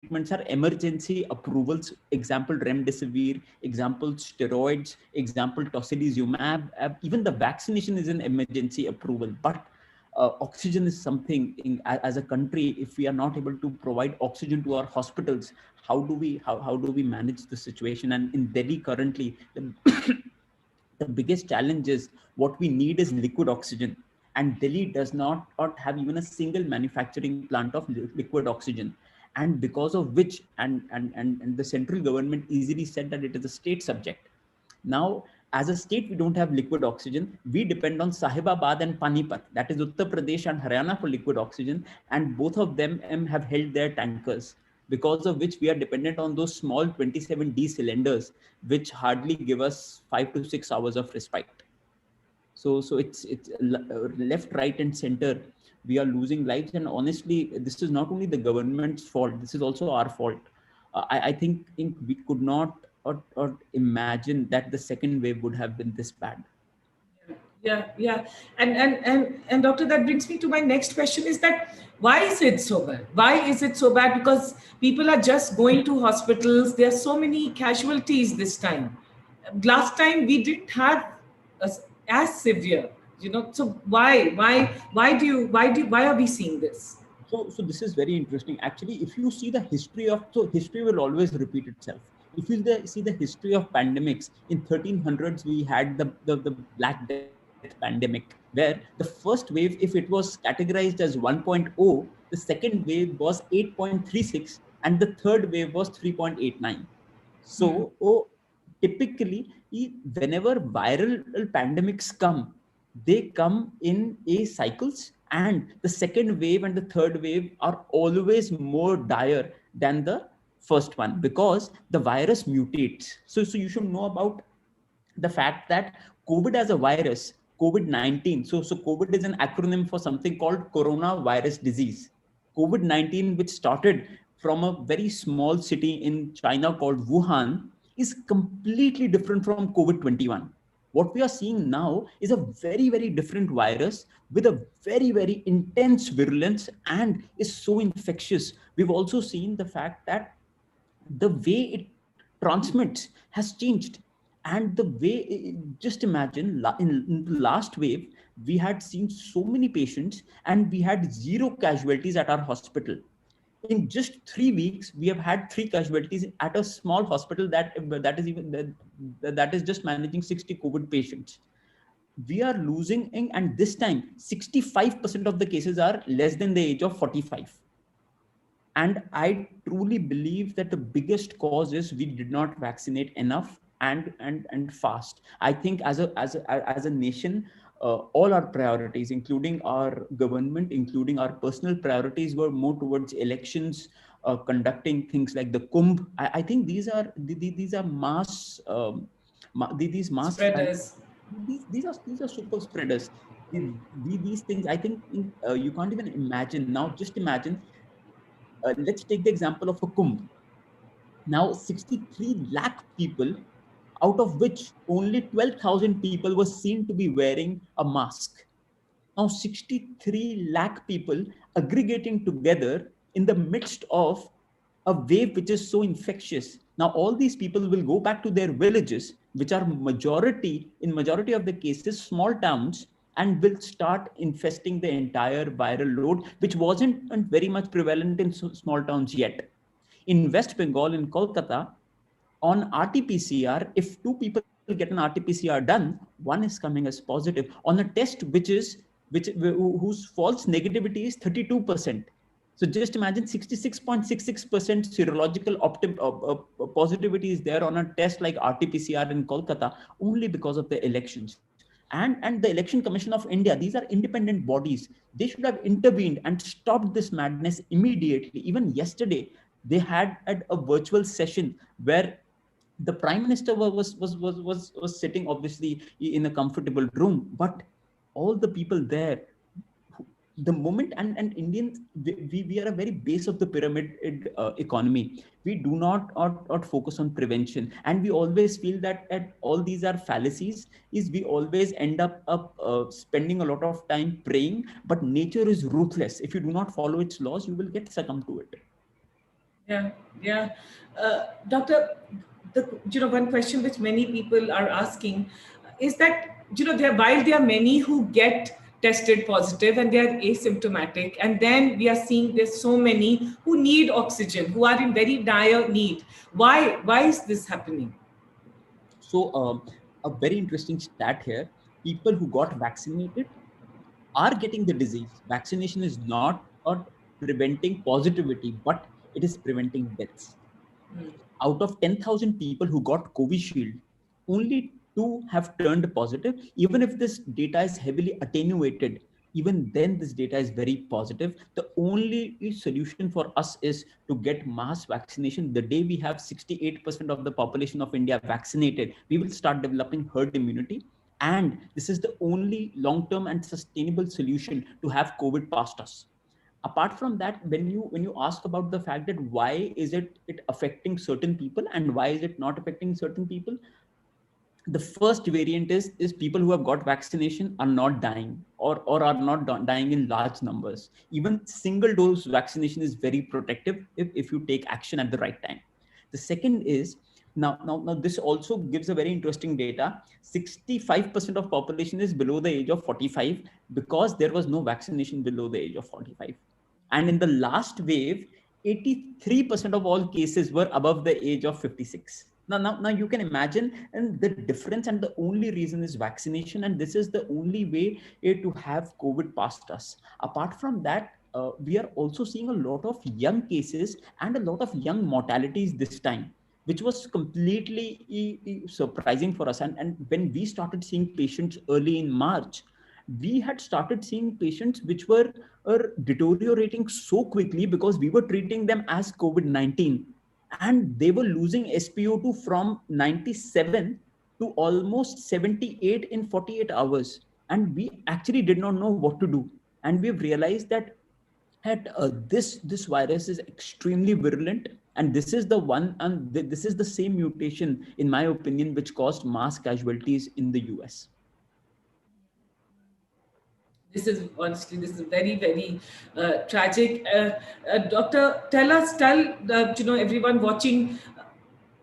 treatments are emergency approvals. Example, remdesivir, example, steroids, example, tocilizumab. Even the vaccination is an emergency approval. But oxygen is something as a country, if we are not able to provide oxygen to our hospitals, how do we manage the situation? And in Delhi currently, the biggest challenge is what we need is liquid oxygen, and Delhi does not have even a single manufacturing plant of liquid oxygen. And because of which, and the central government easily said that it is a state subject. Now, as a state, we don't have liquid oxygen. We depend on Sahibabad and Panipat, that is Uttar Pradesh and Haryana, for liquid oxygen, and both of them have held their tankers, because of which we are dependent on those small 27D cylinders, which hardly give us 5 to 6 hours of respite. So it's left, right, and center. We are losing lives, and honestly, this is not only the government's fault. This is also our fault. I think we could not or imagine that the second wave would have been this bad. Yeah. And doctor, that brings me to my next question: is that why is it so bad? Why is it so bad? Because people are just going to hospitals. There are so many casualties this time. Last time we didn't have as severe, So why are we seeing this? So this is very interesting. Actually, if you see the history of, so history will always repeat itself. If you see the history of pandemics, in 1300s, we had the Black Death pandemic, where the first wave, if it was categorized as 1.0, the second wave was 8.36, and the third wave was 3.89. So, typically, whenever viral pandemics come, they come in a cycles, and the second wave and the third wave are always more dire than the first one, because the virus mutates. So you should know about the fact that COVID as a virus, COVID-19. So COVID is an acronym for something called coronavirus disease. COVID-19, which started from a very small city in China called Wuhan, is completely different from COVID-21. What we are seeing now is a very, very different virus with a very, very intense virulence and is so infectious. We've also seen the fact that the way it transmits has changed. And the way, just imagine, in the last wave, we had seen so many patients and we had zero casualties at our hospital. In just 3 weeks, we have had 3 casualties at a small hospital that is just managing 60 COVID patients. We are losing, and this time 65% of the cases are less than the age of 45. And I truly believe that the biggest cause is we did not vaccinate enough and fast. I think as a nation, all our priorities, including our government, including our personal priorities, were more towards elections, conducting things like the Kumbh. I think these are mass, these mass, Spreaders. these are super spreaders. These things, I think, you can't even imagine. Now just imagine, let's take the example of a Kumbh. Now, 63 lakh people, out of which only 12,000 people were seen to be wearing a mask. Now, 63 lakh people aggregating together in the midst of a wave which is so infectious. Now, all these people will go back to their villages, which are in majority of the cases, small towns, and will start infesting the entire viral load, which wasn't very much prevalent in small towns yet. In West Bengal, in Kolkata, on RT-PCR, if two people get an RT-PCR done, one is coming as positive on a test whose false negativity is 32%. So just imagine 66.66% serological positivity is there on a test like RT-PCR in Kolkata, only because of the elections. And the Election Commission of India, these are independent bodies. They should have intervened and stopped this madness immediately. Even yesterday, they had a virtual session where the prime minister was sitting obviously in a comfortable room, but all the people there, the moment, and Indians, we are a very base of the pyramid economy. We do not focus on prevention, and we always feel that all these are fallacies. Is we always end up spending a lot of time praying, but nature is ruthless. If you do not follow its laws, you will get succumbed to it. Yeah, yeah. Doctor, one question which many people are asking is that, while there are many who get tested positive and they are asymptomatic, and then we are seeing there's so many who need oxygen, who are in very dire need. Why is this happening? So, a very interesting stat here: people who got vaccinated are getting the disease. Vaccination is not preventing positivity, but it is preventing deaths. Out of 10,000 people who got Covishield, only two have turned positive. Even if this data is heavily attenuated, even then this data is very positive. The only solution for us is to get mass vaccination. The day we have 68% of the population of India vaccinated, we will start developing herd immunity. And this is the only long-term and sustainable solution to have COVID past us. Apart from that, when you ask about the fact that why is it affecting certain people and why is it not affecting certain people, the first variant is people who have got vaccination are not dying, or are not dying in large numbers. Even single dose vaccination is very protective if you take action at the right time. The second is, now this also gives a very interesting data: 65% of population is below the age of 45, because there was no vaccination below the age of 45. And in the last wave, 83% of all cases were above the age of 56. Now you can imagine, and the difference, and the only reason is vaccination, and this is the only way to have COVID past us. Apart from that, we are also seeing a lot of young cases and a lot of young mortalities this time, which was completely surprising for us. And when we started seeing patients early in March, we had started seeing patients which were deteriorating so quickly because we were treating them as COVID-19, and they were losing SpO2 from 97 to almost 78 in 48 hours. And we actually did not know what to do. And we've realized that this virus is extremely virulent, and this is the one, and this is the same mutation, in my opinion, which caused mass casualties in the US. This is very, very tragic. Doctor, tell everyone watching,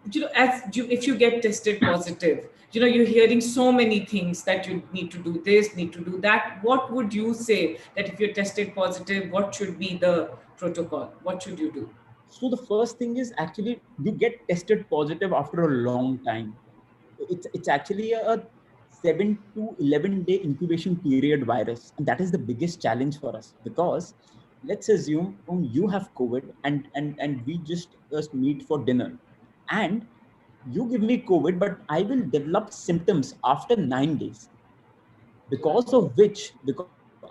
if you get tested positive, you're hearing so many things that you need to do this, need to do that. What would you say that if you're tested positive, what should be the protocol? What should you do? So the first thing is, actually you get tested positive after a long time. It's actually a 7 to 11 day incubation period virus, and that is the biggest challenge for us. Because let's assume you have COVID, and we just meet for dinner, and you give me COVID, but I will develop symptoms after 9 days, because of which,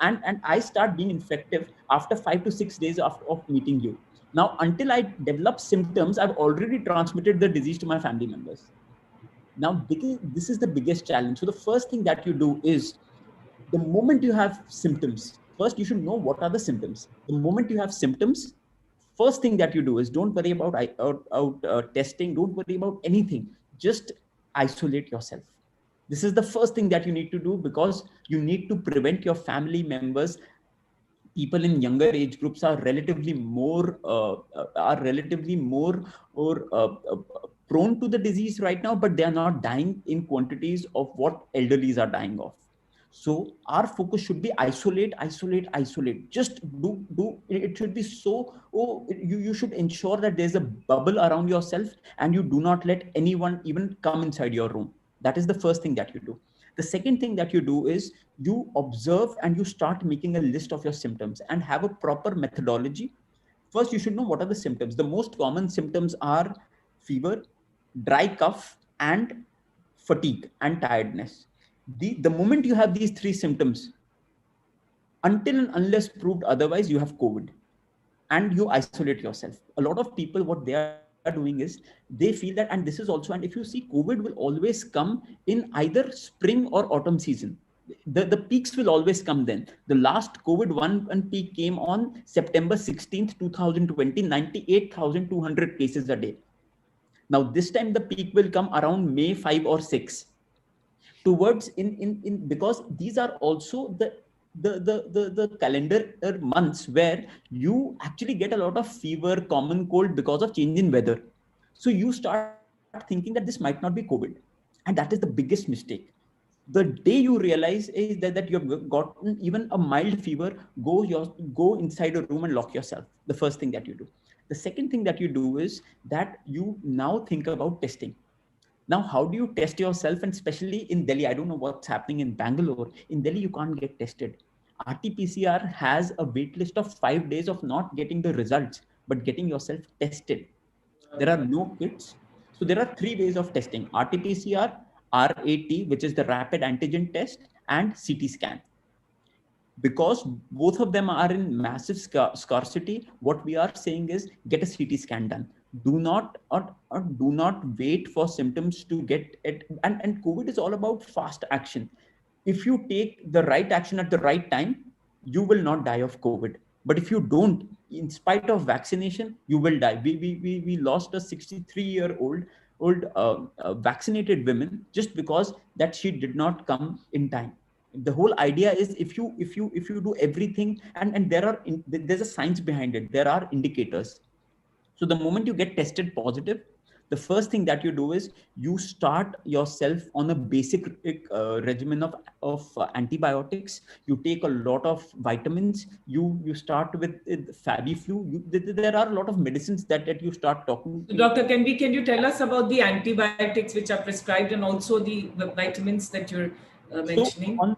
and I start being infective after 5 to 6 days of meeting you. Now, until I develop symptoms, I've already transmitted the disease to my family members. Now, because this is the biggest challenge. So the first thing that you do is, the moment you have symptoms, first you should know what are the symptoms. The moment you have symptoms, first thing that you do is, don't worry about testing, don't worry about anything, just isolate yourself. This is the first thing that you need to do, because you need to prevent your family members. People in younger age groups are relatively more or prone to the disease right now, but they are not dying in quantities of what elderlies are dying of. So our focus should be isolate, isolate, isolate. Just do it should be so. Oh, you should ensure that there's a bubble around yourself, and you do not let anyone even come inside your room. That is the first thing that you do. The second thing that you do is, you observe and you start making a list of your symptoms and have a proper methodology. First, you should know what are the symptoms. The most common symptoms are fever, dry cough, and fatigue and tiredness. The moment you have these three symptoms, until and unless proved otherwise, you have COVID, and you isolate yourself. A lot of people, what they are doing is, they feel that, and this is also, and if you see, COVID will always come in either spring or autumn season. The peaks will always come then. The last COVID one peak came on September 16th, 2020, 98,200 cases a day. Now, this time the peak will come around May 5 or 6, towards in because these are also the calendar months where you actually get a lot of fever, common cold because of change in weather. So you start thinking that this might not be COVID, and that is the biggest mistake. The day you realize is that you have gotten even a mild fever, go inside a room and lock yourself. The first thing that you do. The second thing that you do is that you now think about testing. Now, how do you test yourself? And especially in Delhi, I don't know what's happening in Bangalore. In Delhi, you can't get tested. RT-PCR has a wait list of 5 days of not getting the results, but getting yourself tested. There are no kits. So there are three ways of testing: RT-PCR, RAT, which is the rapid antigen test, and CT scan. Because both of them are in massive scarcity, what we are saying is get a CT scan done. Do not or do not wait for symptoms to get it. And COVID is all about fast action. If you take the right action at the right time, you will not die of COVID. But if you don't, in spite of vaccination, you will die. We lost a 63-year-old vaccinated woman just because that she did not come in time. The whole idea is if you do everything, and there's a science behind it. There are indicators. So the moment you get tested positive, the first thing that you do is you start yourself on a basic regimen of antibiotics. You take a lot of vitamins. You start with Fabiflu. There are a lot of medicines that you start talking. Doctor, can you tell us about the antibiotics which are prescribed and also the vitamins that you're mentioning? So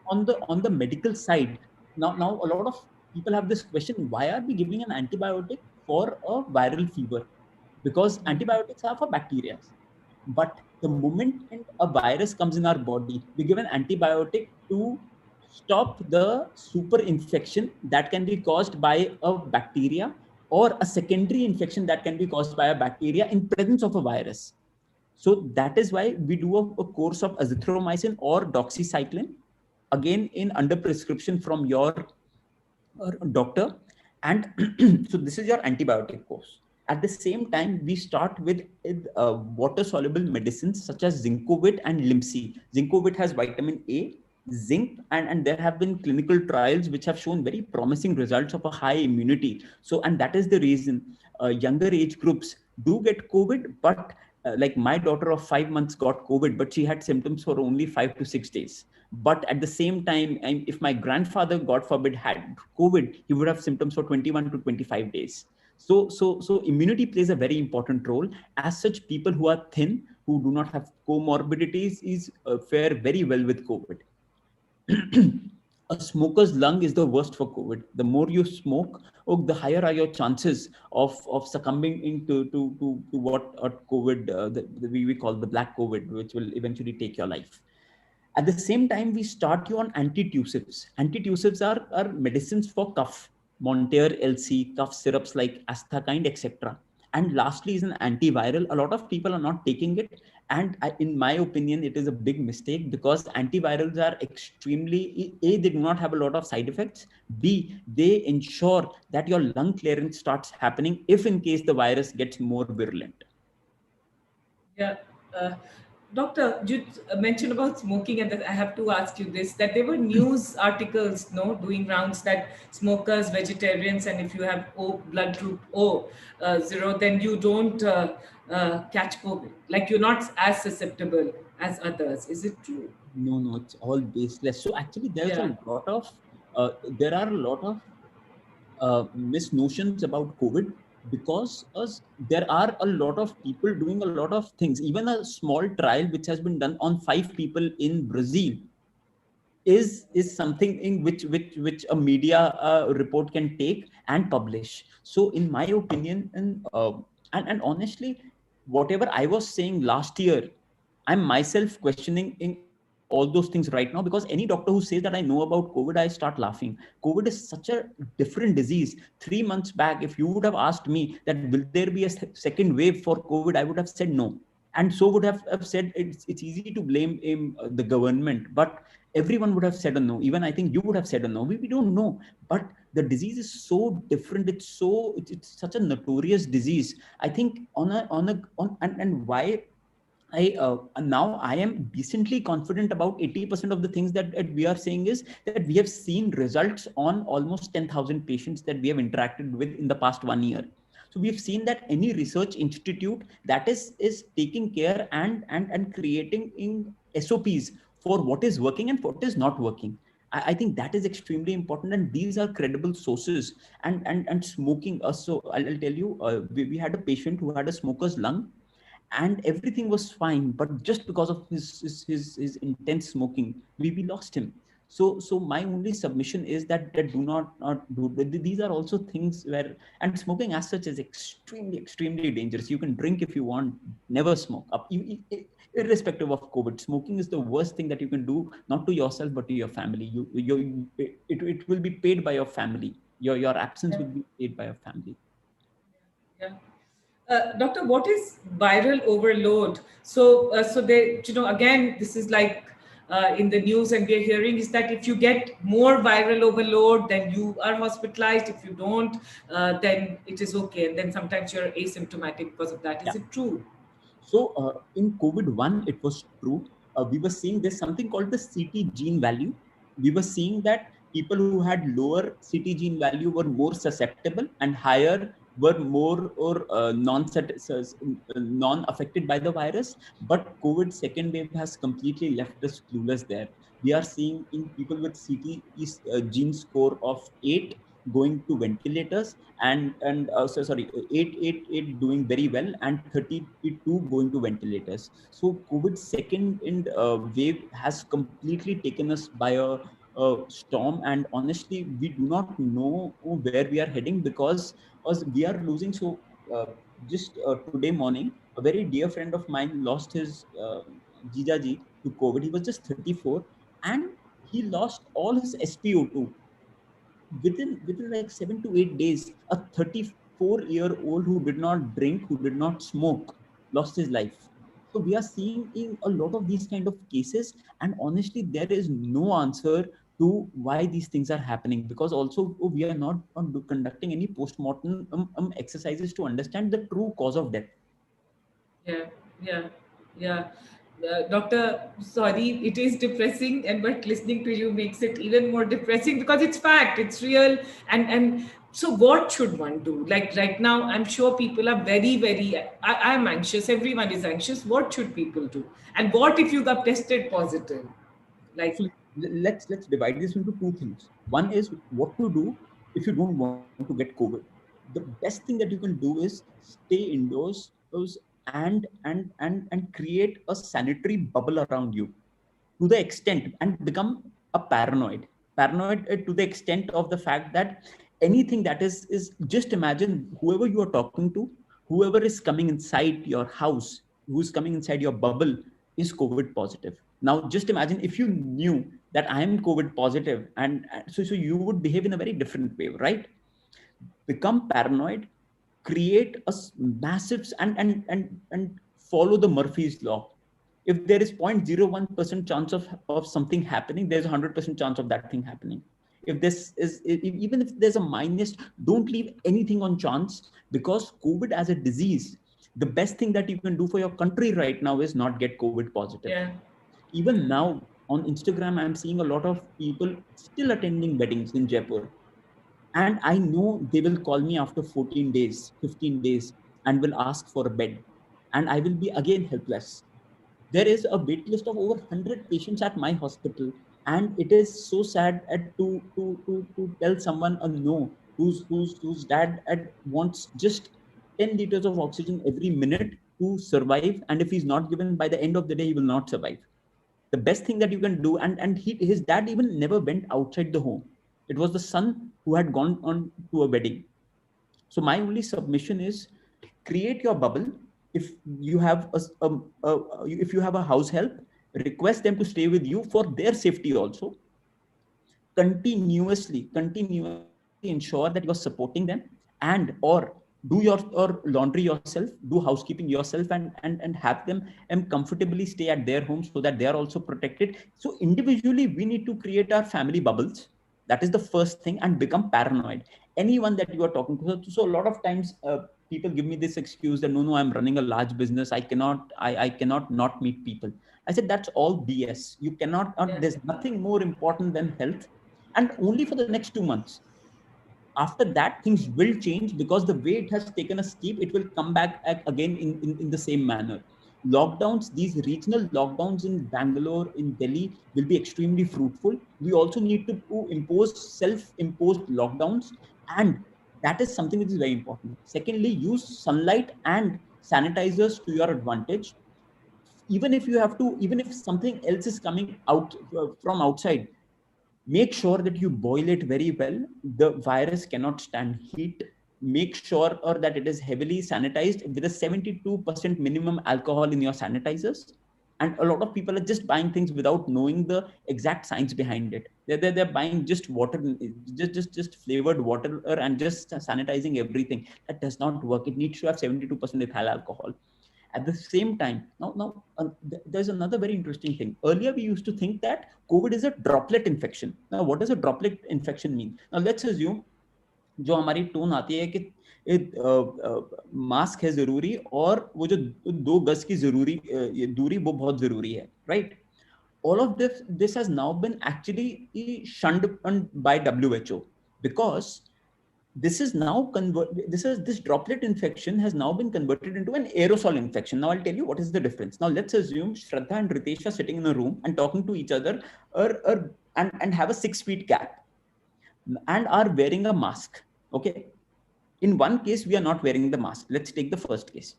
on the medical side, now a lot of people have this question: why are we giving an antibiotic for a viral fever? Because antibiotics are for bacteria. But the moment a virus comes in our body, we give an antibiotic to stop the super infection that can be caused by a bacteria, or a secondary infection that can be caused by a bacteria in presence of a virus. So that is why we do a course of azithromycin or doxycycline, again in under prescription from your doctor. And so this is your antibiotic course. At the same time, we start with water soluble medicines such as Zincovit and Limsi. Zincovit has vitamin A, zinc, and there have been clinical trials which have shown very promising results of a high immunity. So, and that is the reason younger age groups do get COVID, but like my daughter of 5 months got COVID, but she had symptoms for only 5 to 6 days. But at the same time, if my grandfather, God forbid, had COVID, he would have symptoms for 21 to 25 days. So immunity plays a very important role. As such, people who are thin, who do not have comorbidities, fare very well with COVID. A smoker's lung is the worst for COVID. The more you smoke, the higher are your chances of succumbing into to what COVID we call the black COVID, which will eventually take your life. At the same time, we start you on antitussives. Antitussives are medicines for cough, Monter LC, cough syrups like Astakind, etc. And lastly is an antiviral. A lot of people are not taking it. And in my opinion, it is a big mistake, because antivirals are extremely, A, they do not have a lot of side effects. B, they ensure that your lung clearance starts happening if in case the virus gets more virulent. Yeah. Doctor, you mentioned about smoking, and I have to ask you this: that there were news articles, doing rounds that smokers, vegetarians, and if you have O blood group O 0, then you don't catch COVID. Like you're not as susceptible as others. Is it true? No, it's all baseless. So actually, there are a lot of misnotions about COVID, because there are a lot of people doing a lot of things. Even a small trial which has been done on 5 people in Brazil is something in which a media report can take and publish. So in my opinion, and honestly, whatever I was saying last year, I'm myself questioning in all those things right now, because any doctor who says that I know about COVID, I start laughing. COVID is such a different disease. 3 months back, if you would have asked me that will there be a second wave for COVID, I would have said no. And so would have said it's easy to blame the government, but everyone would have said a no. Even I think you would have said a no. We don't know, but the disease is so different. It's such a notorious disease. I think and why Now I am decently confident about 80% of the things that we are saying is that we have seen results on almost 10,000 patients that we have interacted with in the past 1 year. So we've seen that any research institute that is taking care and creating in SOPs for what is working and what is not working. I think that is extremely important, and these are credible sources. And smoking. So I'll tell you, we had a patient who had a smoker's lung, and everything was fine, but just because of his intense smoking, we lost him. So my only submission is that do not do these are also things where, and smoking as such is extremely dangerous. You can drink if you want, never smoke up irrespective of COVID. Smoking is the worst thing that you can do, not to yourself but to your family. It will be paid by your family. Your absence will be paid by your family. Yeah. Doctor, what is viral overload? So they, again, this is like in the news, and we're hearing is that if you get more viral overload, then you are hospitalized. If you don't, then it is okay. And then sometimes you're asymptomatic because of that. Is it true? So in COVID-1, it was true. We were seeing there's something called the CT gene value. We were seeing that people who had lower CT gene value were more susceptible, and higher were more or non-affected by the virus. But COVID second wave has completely left us clueless there. We are seeing in people with CT gene score of 8 going to ventilators, and sorry, 8 doing very well, and 32 going to ventilators. So COVID second wave has completely taken us by a storm, and honestly we do not know where we are heading, because we are losing. So just today morning, a very dear friend of mine lost his jijaji to COVID. He was just 34, and he lost all his SpO2 within like 7 to 8 days. A 34-year-old who did not drink, who did not smoke, lost his life. So we are seeing in a lot of these kind of cases, and honestly there is no answer to why these things are happening, because also we are not conducting any post-mortem exercises to understand the true cause of death. Yeah, yeah, yeah. Doctor, sorry, it is depressing, and but listening to you makes it even more depressing because it's fact, it's real, and so what should one do? Like right now, I'm sure people are very. I'm anxious. Everyone is anxious. What should people do? And what if you got tested positive? Like, So let's divide this into two things. One is what to do if you don't want to get COVID. The best thing that you can do is stay indoors, and create a sanitary bubble around you, to the extent, and become a paranoid to the extent of the fact that anything that is just imagine whoever you are talking to, whoever is coming inside your house, who's coming inside your bubble, is COVID positive. Now just imagine if you knew that I am COVID positive, and so you would behave in a very different way, right? Become paranoid, create a massive, and follow the Murphy's law. If there is 0.01% chance of something happening, there's a 100% chance of that thing happening. If this is, even if there's a minus, don't leave anything on chance, because COVID as a disease, the best thing that you can do for your country right now is not get COVID positive. yeah, Even now on Instagram, I'm seeing a lot of people still attending weddings in Jaipur, and I know they will call me after 14 days, 15 days, and will ask for a bed, and I will be again helpless. There is a wait list of over 100 patients at my hospital, and it is so sad to tell someone a no, whose dad wants just 10 liters of oxygen every minute to survive, and if he's not given by the end of the day, he will not survive. The best thing that you can do, and his dad even never went outside the home. It was the son who had gone on to a wedding. So my only submission is, create your bubble. If you have if you have a house help, request them to stay with you for their safety also. Continuously ensure that you are supporting them, and or do your or laundry yourself, do housekeeping yourself, and have them comfortably stay at their home, so that they are also protected. So individually we need to create our family bubbles. That is the first thing, and become paranoid. Anyone that you are talking to. So a lot of times people give me this excuse that no, I'm running a large business. I cannot not meet people. I said, that's all BS. You cannot, there's nothing more important than health, and only for the next 2 months. After that, things will change, because the way it has taken a steep, it will come back again in the same manner. Lockdowns, these regional lockdowns in Bangalore, in Delhi, will be extremely fruitful. We also need to impose self-imposed lockdowns, and that is something which is very important. Secondly, use sunlight and sanitizers to your advantage. Even if something else is coming out from outside, make sure that you boil it very well. The virus cannot stand heat. Make sure or that it is heavily sanitized with a 72% minimum alcohol in your sanitizers. And a lot of people are just buying things without knowing the exact science behind it. They're buying just water, just flavored water, and just sanitizing everything. That does not work. It needs to have 72% ethyl alcohol. At the same time, there's another very interesting thing. Earlier, we used to think that COVID is a droplet infection. Now, what does a droplet infection mean? Now, let's assume जो हमारी tone आती है कि mask है जरूरी, और वो जो 2 गज की जरूरी दूरी वो बहुत जरूरी है, right? All of this has now been actually shunned by WHO, because this is now this droplet infection has now been converted into an aerosol infection. Now I'll tell you what is the difference. Now let's assume Shraddha and Ritesh are sitting in a room and talking to each other, and have a 6 feet gap, and are wearing a mask. Okay. In one case, we are not wearing the mask. Let's take the first case.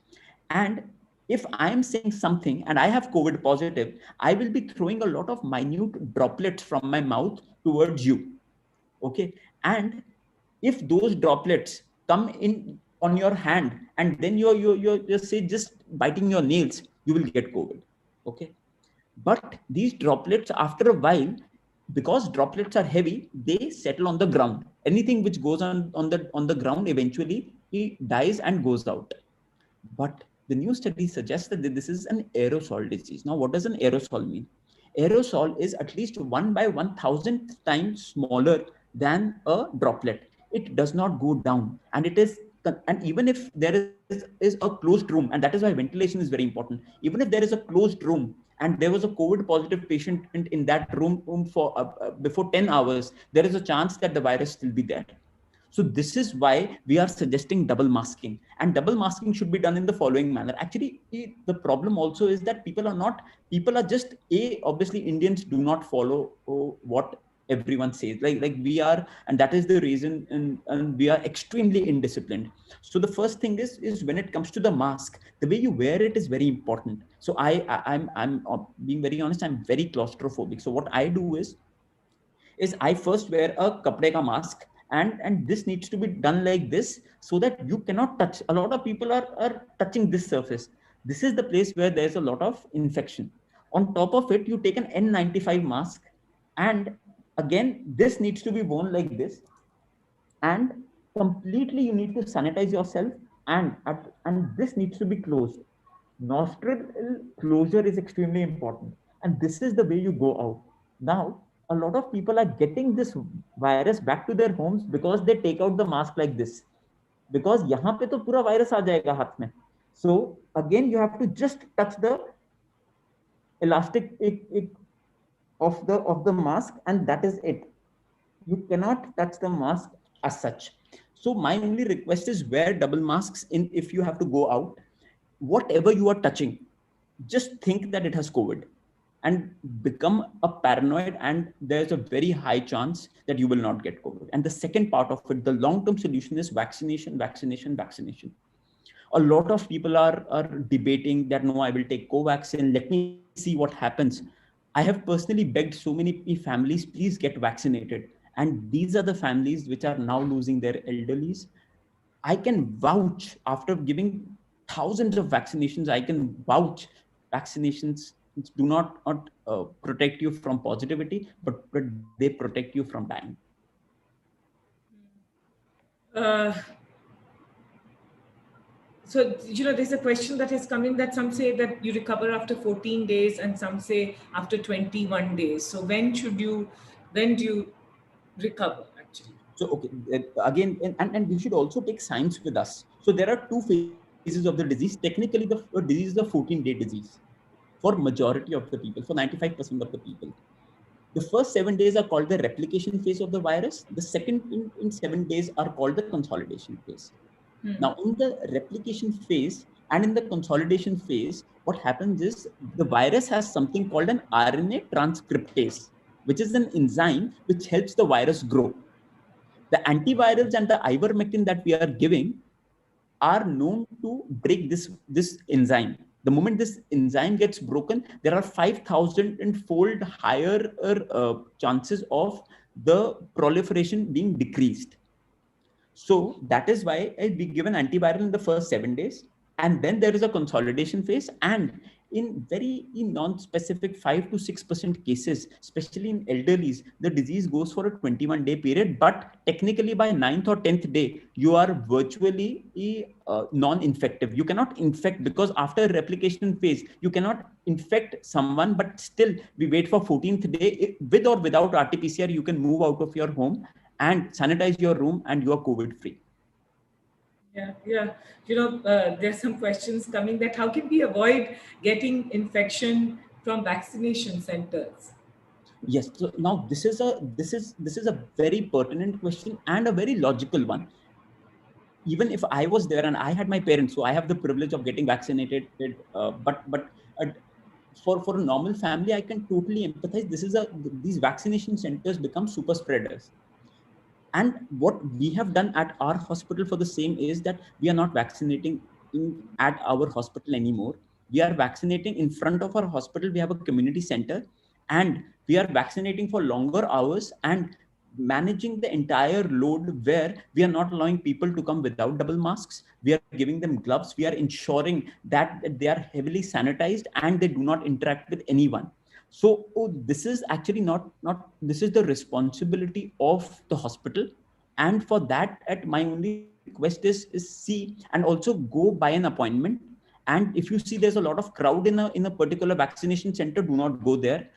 And if I am saying something and I have COVID positive, I will be throwing a lot of minute droplets from my mouth towards you. Okay. And if those droplets come in on your hand, and then you're just biting your nails, you will get COVID. Okay. But these droplets, after a while, because droplets are heavy, they settle on the ground. Anything which goes on the ground, eventually it dies and goes out. But the new study suggests that this is an aerosol disease. Now, what does an aerosol mean? Aerosol is at least 1 by 1,000th times smaller than a droplet. It does not go down, and even if there is a closed room, and that is why ventilation is very important. Even if there is a closed room and there was a COVID positive patient in that room for before 10 hours, there is a chance that the virus will be there. So this is why we are suggesting double masking, and double masking should be done in the following manner. Actually, the problem also is that people are just obviously Indians do not follow what everyone says, like we are, and that is the reason, and we are extremely indisciplined. So the first thing is when it comes to the mask, the way you wear it is very important. So I'm being very honest, I'm very claustrophobic. So what I do is I first wear a kapde ka mask, and this needs to be done like this, so that you cannot touch. A lot of people are touching this surface. This is the place where there's a lot of infection. On top of it, you take an N95 mask, and again, this needs to be worn like this, and completely you need to sanitize yourself, and this needs to be closed. Nostril closure is extremely important, and this is the way you go out. Now, a lot of people are getting this virus back to their homes because they take out the mask like this, because यहाँ पे तो पूरा virus आ जाएगा हाथ में. So again, you have to just touch the elastic of the mask, and that is it. You cannot touch the mask as such. So my only request is wear double masks if you have to go out. Whatever you are touching, just think that it has COVID, and become a paranoid, and there's a very high chance that you will not get COVID. And the second part of it, the long-term solution, is vaccination. A lot of people are debating that, no, I will take Covaxin, let me see what happens. I have personally begged so many families, please get vaccinated. And these are the families which are now losing their elderlies. I can vouch, after giving thousands of vaccinations, I can vouch vaccinations do not protect you from positivity, but they protect you from dying. So, there's a question that has come in that some say that you recover after 14 days and some say after 21 days. So when do you recover actually? So, okay, again, and we should also take science with us. So there are two phases of the disease. Technically, the disease is a 14-day disease for majority of the people, for 95% of the people. The first 7 days are called the replication phase of the virus. The second in 7 days are called the consolidation phase. Now, in the replication phase and in the consolidation phase, what happens is the virus has something called an RNA transcriptase, which is an enzyme which helps the virus grow. The antivirals and the ivermectin that we are giving are known to break this enzyme. The moment this enzyme gets broken, there are 5,000-fold higher chances of the proliferation being decreased. So that is why we give an antiviral in the first 7 days, and then there is a consolidation phase. And in non-specific 5 to 6% cases, especially in elderlies, the disease goes for a 21-day period. But technically, by 9th or 10th day, you are virtually non-infective. You cannot infect, because after replication phase, you cannot infect someone. But still, we wait for 14th day. With or without RT-PCR, you can move out of your home and sanitize your room, and you are COVID free. Yeah. There's some questions coming that how can we avoid getting infection from vaccination centers? Yes. So now this is a very pertinent question and a very logical one. Even if I was there and I had my parents, so I have the privilege of getting vaccinated. But for a normal family, I can totally empathize. These vaccination centers become super spreaders. And what we have done at our hospital for the same is that we are not vaccinating at our hospital anymore. We are vaccinating in front of our hospital. We have a community center, and we are vaccinating for longer hours and managing the entire load, where we are not allowing people to come without double masks. We are giving them gloves. We are ensuring that they are heavily sanitized and they do not interact with anyone. So this is actually not this is the responsibility of the hospital. And for that, my only request is see and also go by an appointment. And if you see there's a lot of crowd in a particular vaccination center, do not go there.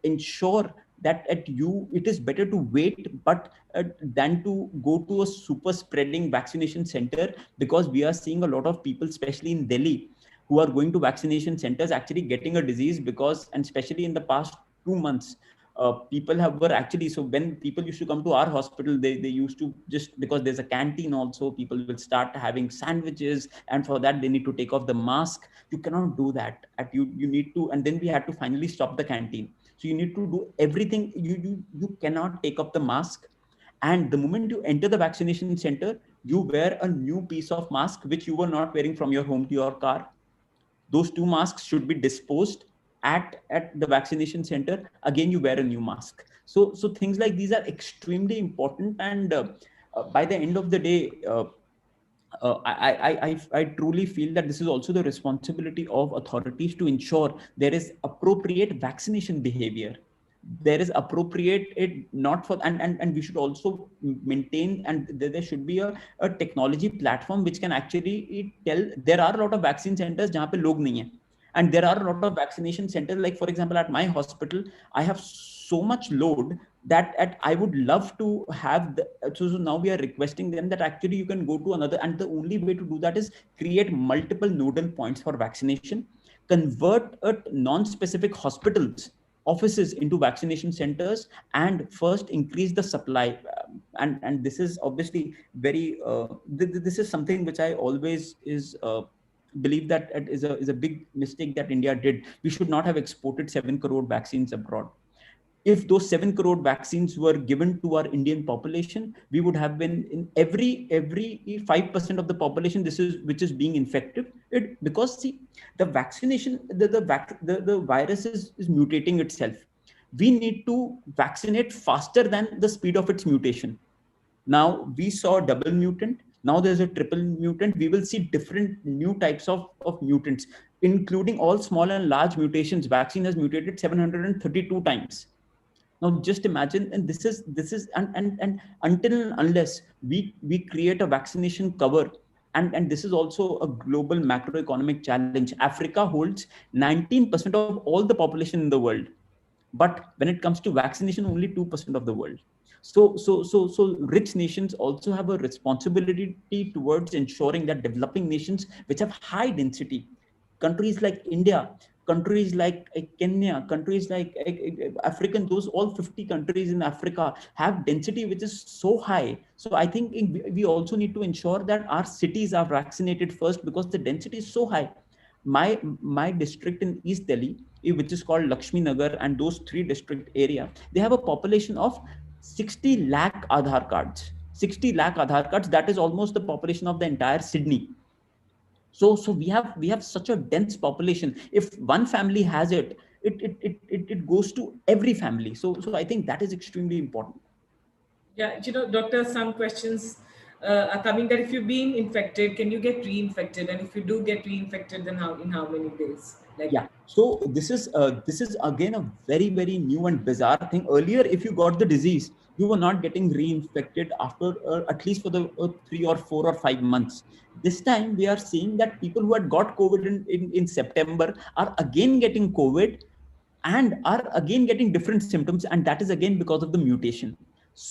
Ensure that it is better to wait, but than to go to a super spreading vaccination center, because we are seeing a lot of people, especially in Delhi, who are going to vaccination centers actually getting a disease. Because, and especially in the past 2 months, people were actually, so when people used to come to our hospital, they used to, just because there's a canteen also, people will start having sandwiches, and for that they need to take off the mask. You cannot do that. You need to, and then we had to finally stop the canteen. So you need to do everything. You cannot take off the mask. And the moment you enter the vaccination center, you wear a new piece of mask which you were not wearing from your home to your car. Those two masks should be disposed at the vaccination center. Again, you wear a new mask. So things like these are extremely important. And by the end of the day, I truly feel that this is also the responsibility of authorities to ensure there is appropriate vaccination behavior. There is appropriate, it not for, and we should also maintain, and there should be a technology platform which can actually tell. There are a lot of vaccine centers jahan pe log nahi hai, and there are a lot of vaccination centers, like for example at my hospital, I have so much load that I would love to have so now we are requesting them that actually you can go to another, and the only way to do that is create multiple nodal points for vaccination, convert non-specific hospitals offices into vaccination centers, and first increase the supply. And this is obviously very this is something which I always believe that it is a big mistake that India did. We should not have exported 7 crore vaccines abroad. If those 7 crore vaccines were given to our Indian population, we would have been in every 5% of the population which is being infected. Because see, the vaccination, the virus is mutating itself. We need to vaccinate faster than the speed of its mutation. Now we saw double mutant. Now there's a triple mutant. We will see different new types of mutants, including all small and large mutations. Vaccine has mutated 732 times. Now just imagine, and this is and until and unless we create a vaccination cover, and this is also a global macroeconomic challenge. Africa holds 19% of all the population in the world. But when it comes to vaccination, only 2% of the world. So rich nations also have a responsibility towards ensuring that developing nations which have high density, countries like India, countries like Kenya, countries like African, those all 50 countries in Africa have density which is so high. So I think we also need to ensure that our cities are vaccinated first, because the density is so high. My district in East Delhi, which is called Lakshmi Nagar, and those three district area, they have a population of 60 lakh Aadhaar cards. 60 lakh Aadhaar cards, that is almost the population of the entire Sydney. So we have such a dense population. If one family has it, it goes to every family. So I think that is extremely important. Yeah, doctor, some questions are coming that if you've been infected, can you get reinfected? And if you do get reinfected, then in how many days? Yeah. So this is again a very, very new and bizarre thing. Earlier, if you got the disease, you were not getting reinfected after at least for the 3 or 4 or 5 months. This time we are seeing that people who had got COVID in September are again getting COVID and are again getting different symptoms, and that is again because of the mutation.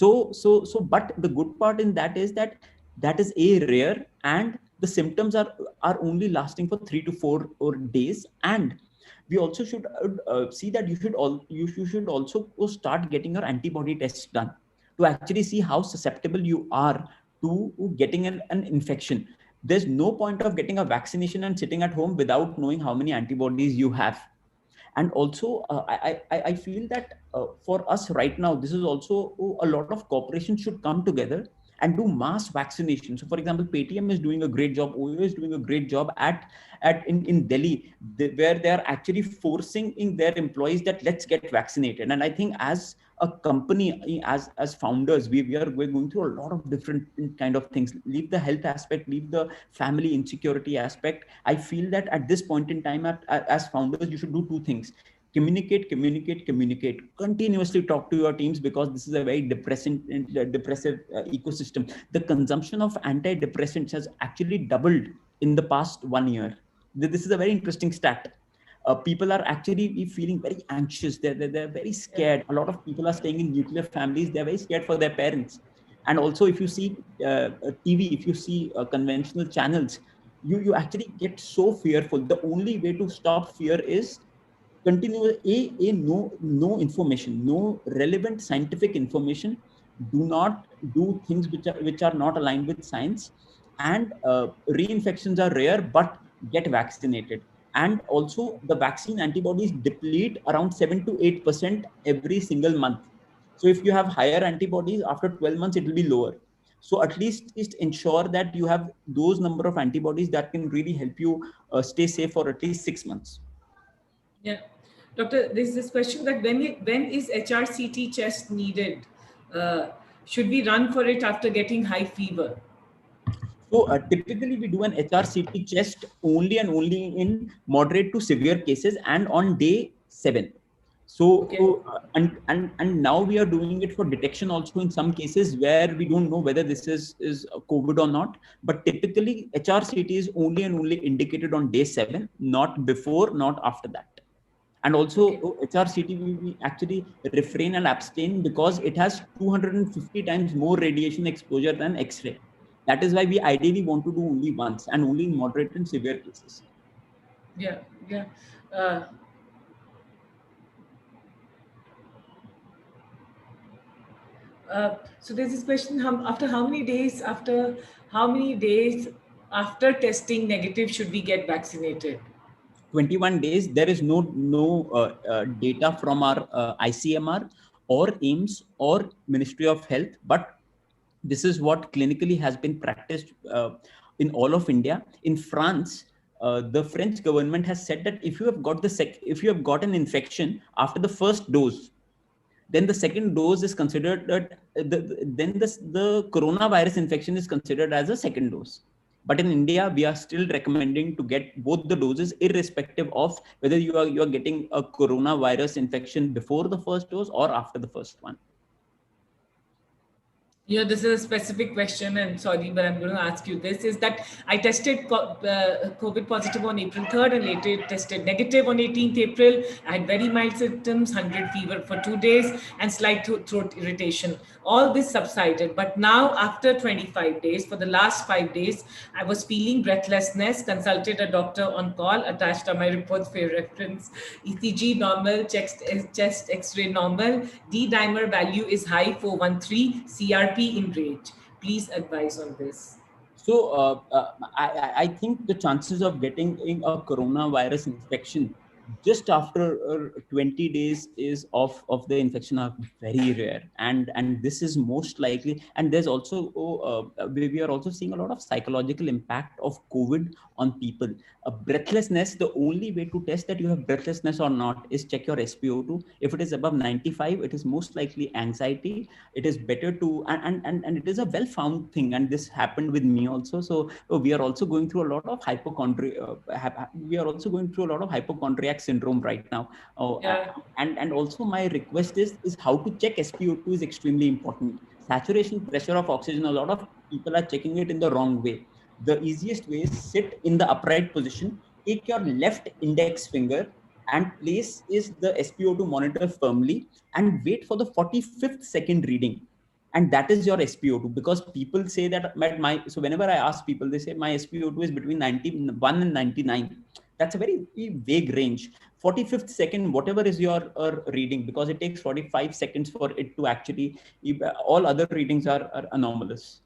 But the good part in that is that that is a rare, and the symptoms are only lasting for 3 to 4 days. And we also should see that you should also start getting your antibody tests done to actually see how susceptible you are to getting an infection. There's no point of getting a vaccination and sitting at home without knowing how many antibodies you have. And also I feel that for us right now, this is also a lot of corporations should come together and do mass vaccination. So for example, Paytm is doing a great job, Oyo is doing a great job in Delhi, where they are actually forcing in their employees that let's get vaccinated. And I think as a company, as founders, we're going through a lot of different kind of things. Leave the health aspect, leave the family insecurity aspect. I feel that at this point in time, as founders, you should do two things: communicate, continuously talk to your teams, because this is a very depressive ecosystem. The consumption of antidepressants has actually doubled in the past 1 year. This is a very interesting stat. People are actually feeling very anxious. They're very scared. A lot of people are staying in nuclear families. They're very scared for their parents. And also, if you see TV, if you see conventional channels, you actually get so fearful. The only way to stop fear is continue no information, no relevant scientific information. Do not do things which are not aligned with science. And reinfections are rare, but get vaccinated. And also, the vaccine antibodies deplete around 7 to 8% every single month. So if you have higher antibodies, after 12 months it will be lower. So at least ensure that you have those number of antibodies that can really help you stay safe for at least 6 months. Yeah. Doctor, there's this question that when is HRCT test needed? Should we run for it after getting high fever? So typically we do an HRCT test only and only in moderate to severe cases and on day 7. So Okay. and now we are doing it for detection also in some cases where we don't know whether this is COVID or not. But typically HRCT is only and only indicated on day 7, not before, not after that. And also HRCT we actually refrain and abstain because it has 250 times more radiation exposure than X-ray. That is why we ideally want to do only once and only in moderate and severe cases. Yeah. So there's this question: after how many days after testing negative should we get vaccinated? 21 days. There is no data from our ICMR or AIMS or Ministry of Health, but this is what clinically has been practiced in all of India. In France, the French government has said that if you have got an infection after the first dose, then the second dose is considered that the coronavirus infection is considered as a second dose. But in India, we are still recommending to get both the doses, irrespective of whether you are getting a coronavirus infection before the first dose or after the first one. This is a specific question, and sorry, but I'm going to ask you this: is that I tested COVID positive on April 3rd, and later tested negative on 18th April. I had very mild symptoms, 100 fever for 2 days, and slight throat irritation. All this subsided, but now after 25 days, for the last 5 days, I was feeling breathlessness. Consulted a doctor on call. Attached are my reports for your reference. ECG normal, chest X-ray normal. D dimer value is high 413. CRP in range. Please advise on this. So I think the chances of getting a coronavirus infection just after 20 days is of the infection are very rare, and this is most likely. And there's also we are also seeing a lot of psychological impact of COVID on people. Breathlessness, the only way to test that you have breathlessness or not is check your SpO2. If it is above 95, it is most likely anxiety. It is better to, and it is a well found thing, and this happened with me also. So we are also going through a lot of hypochondria, we are also going through a lot of hypochondriac syndrome right now. Yeah. And also my request is how to check SpO2 is extremely important. Saturation pressure of oxygen, a lot of people are checking it in the wrong way. The easiest way is sit in the upright position, take your left index finger and place is the SpO2 monitor firmly, and wait for the 45th second reading. And that is your SpO2, because people say that so whenever I ask people, they say my SpO2 is between 91 and 99. That's a very vague range. 45th second, whatever is your reading, because it takes 45 seconds for it to actually, all other readings are anomalous.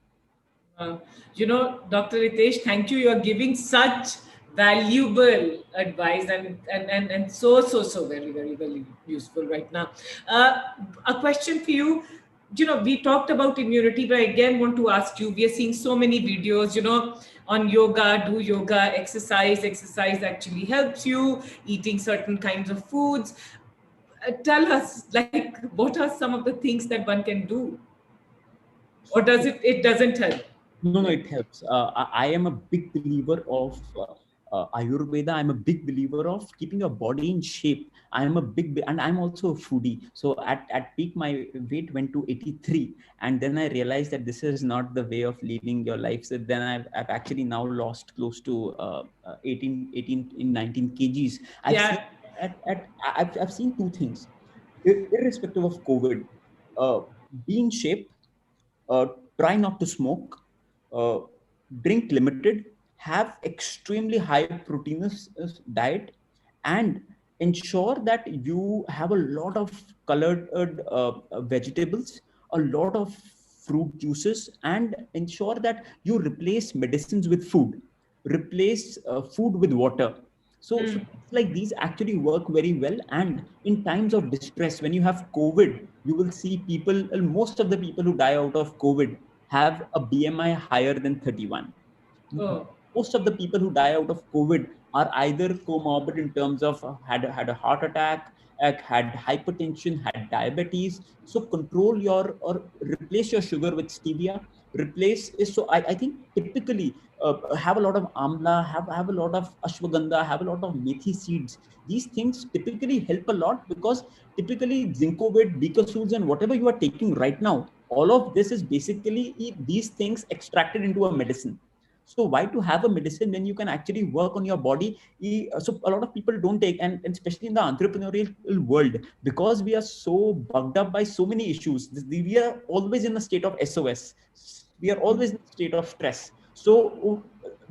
Dr. Ritesh, thank you. You're giving such valuable advice, and so very, very, very useful right now. A question for you. We talked about immunity, but I again want to ask you, we are seeing so many videos, on yoga, do yoga, exercise. Exercise actually helps you, eating certain kinds of foods. Tell us, like, what are some of the things that one can do? Or it doesn't help? No, it helps. I am a big believer of Ayurveda. I'm a big believer of keeping your body in shape. And I'm also a foodie. So at peak, my weight went to 83. And then I realized that this is not the way of leading your life. So then I've actually now lost close to 18 in 19 kgs. Yeah. I've seen two things. Irrespective of COVID, uh, be in shape, uh, try not to smoke, uh, drink limited, have extremely high proteinous diet, and ensure that you have a lot of colored vegetables, a lot of fruit juices, and ensure that you replace medicines with food, replace food with water. So things like these actually work very well. And in times of distress, when you have COVID, you will see people, most of the people who die out of COVID have a BMI higher than 31. Oh. Most of the people who die out of COVID are either comorbid in terms of had a heart attack, had hypertension, had diabetes. So control your, or replace your sugar with stevia. Replace is, so I think typically have a lot of amla, have a lot of ashwagandha, have a lot of methi seeds. These things typically help a lot, because typically Zincovit, Becasules, and whatever you are taking right now, all of this is basically these things extracted into a medicine. So why to have a medicine when you can actually work on your body? So a lot of people don't take, and especially in the entrepreneurial world, because we are so bugged up by so many issues, we are always in a state of SOS. We are always in a state of stress. So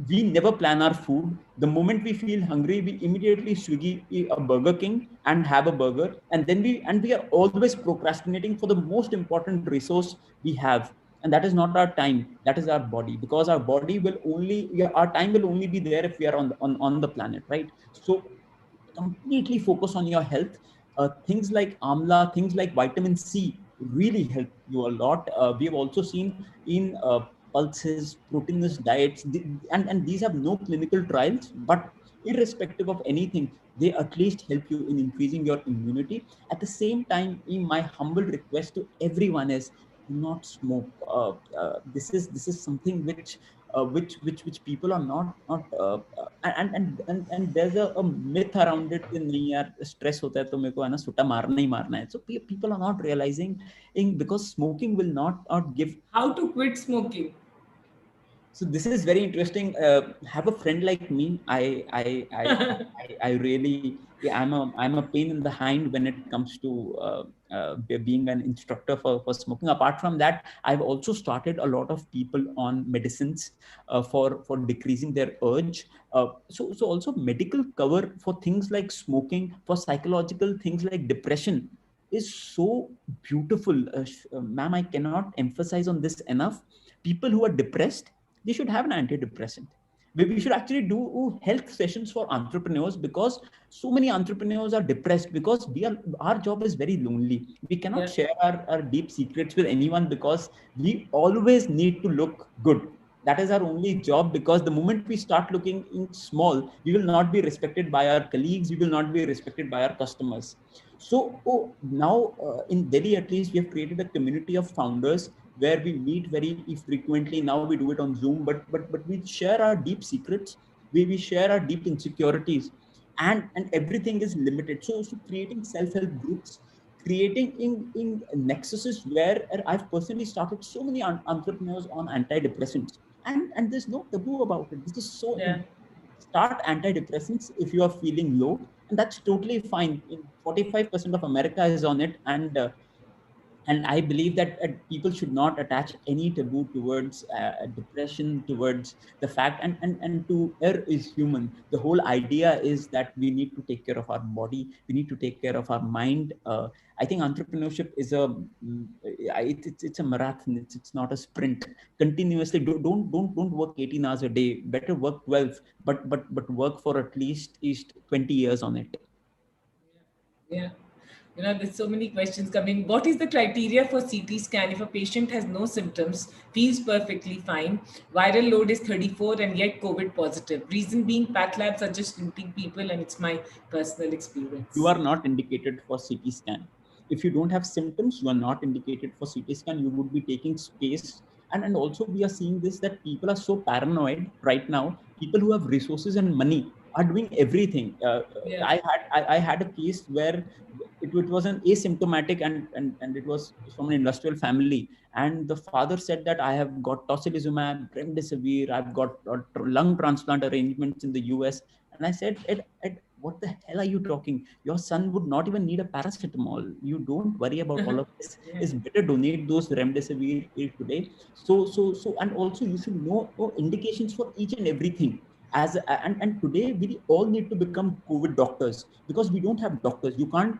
we never plan our food. The moment we feel hungry, we immediately Swiggy a Burger King and have a burger. And then we are always procrastinating for the most important resource we have, and that is not our time, that is our body. Because our body will only, our time will only be there if we are on the planet, right? So completely focus on your health. Things like amla, things like vitamin C really help you a lot. We have also seen in pulses, proteinous diets, and these have no clinical trials, but irrespective of anything, they at least help you in increasing your immunity. At the same time, in my humble request to everyone is, do not smoke. This is something which which people are not and there's a myth around it कि नहीं यार stress होता है तो मेरे को है ना सुट्टा मारना ही मारना है. So people are not realizing because smoking will not give. How to quit smoking? So this is very interesting. Have a friend like me. I really, yeah, I'm a pain in the hind when it comes to being an instructor for smoking. Apart from that, I've also started a lot of people on medicines for decreasing their urge. So also medical cover for things like smoking, for psychological things like depression is so beautiful. Ma'am, I cannot emphasize on this enough. People who are depressed, they should have an antidepressant. We should actually do health sessions for entrepreneurs, because so many entrepreneurs are depressed because our job is very lonely. We cannot share our deep secrets with anyone because we always need to look good. That is our only job, because the moment we start looking in small, we will not be respected by our colleagues, we will not be respected by our customers. So now in Delhi, at least, we have created a community of founders where we meet very frequently. Now we do it on Zoom, but we share our deep secrets, we share our deep insecurities, and everything is limited. So creating self-help groups, creating in nexuses where I've personally started so many entrepreneurs on antidepressants, and there's no taboo about it. This is so start antidepressants if you are feeling low, and that's totally fine. 45% of America is on it, and I believe that people should not attach any taboo towards depression, towards the fact, and to err is human. The whole idea is that we need to take care of our body, we need to take care of our mind. I think entrepreneurship is it's a marathon. It's not a sprint. Continuously, don't work 18 hours a day. Better work 12, but work for at least 20 years on it. Yeah. There's so many questions coming. What is the criteria for CT scan if a patient has no symptoms, feels perfectly fine, viral load is 34 and yet COVID positive? Reason being, path labs are just looting people, and it's my personal experience. You are not indicated for CT scan. If you don't have symptoms, you are not indicated for CT scan. You would be taking space. And also we are seeing this, that people are so paranoid right now. People who have resources and money are doing everything. I had a case where it was an asymptomatic and it was from an industrial family. And the father said that I have got tocilizumab, remdesivir, I've got lung transplant arrangements in the US. And I said, what the hell are you talking? Your son would not even need a paracetamol. You don't worry about all of this. It's better donate those remdesivir today. So, and also you should know indications for each and everything. And today we all need to become COVID doctors, because we don't have doctors. You can't.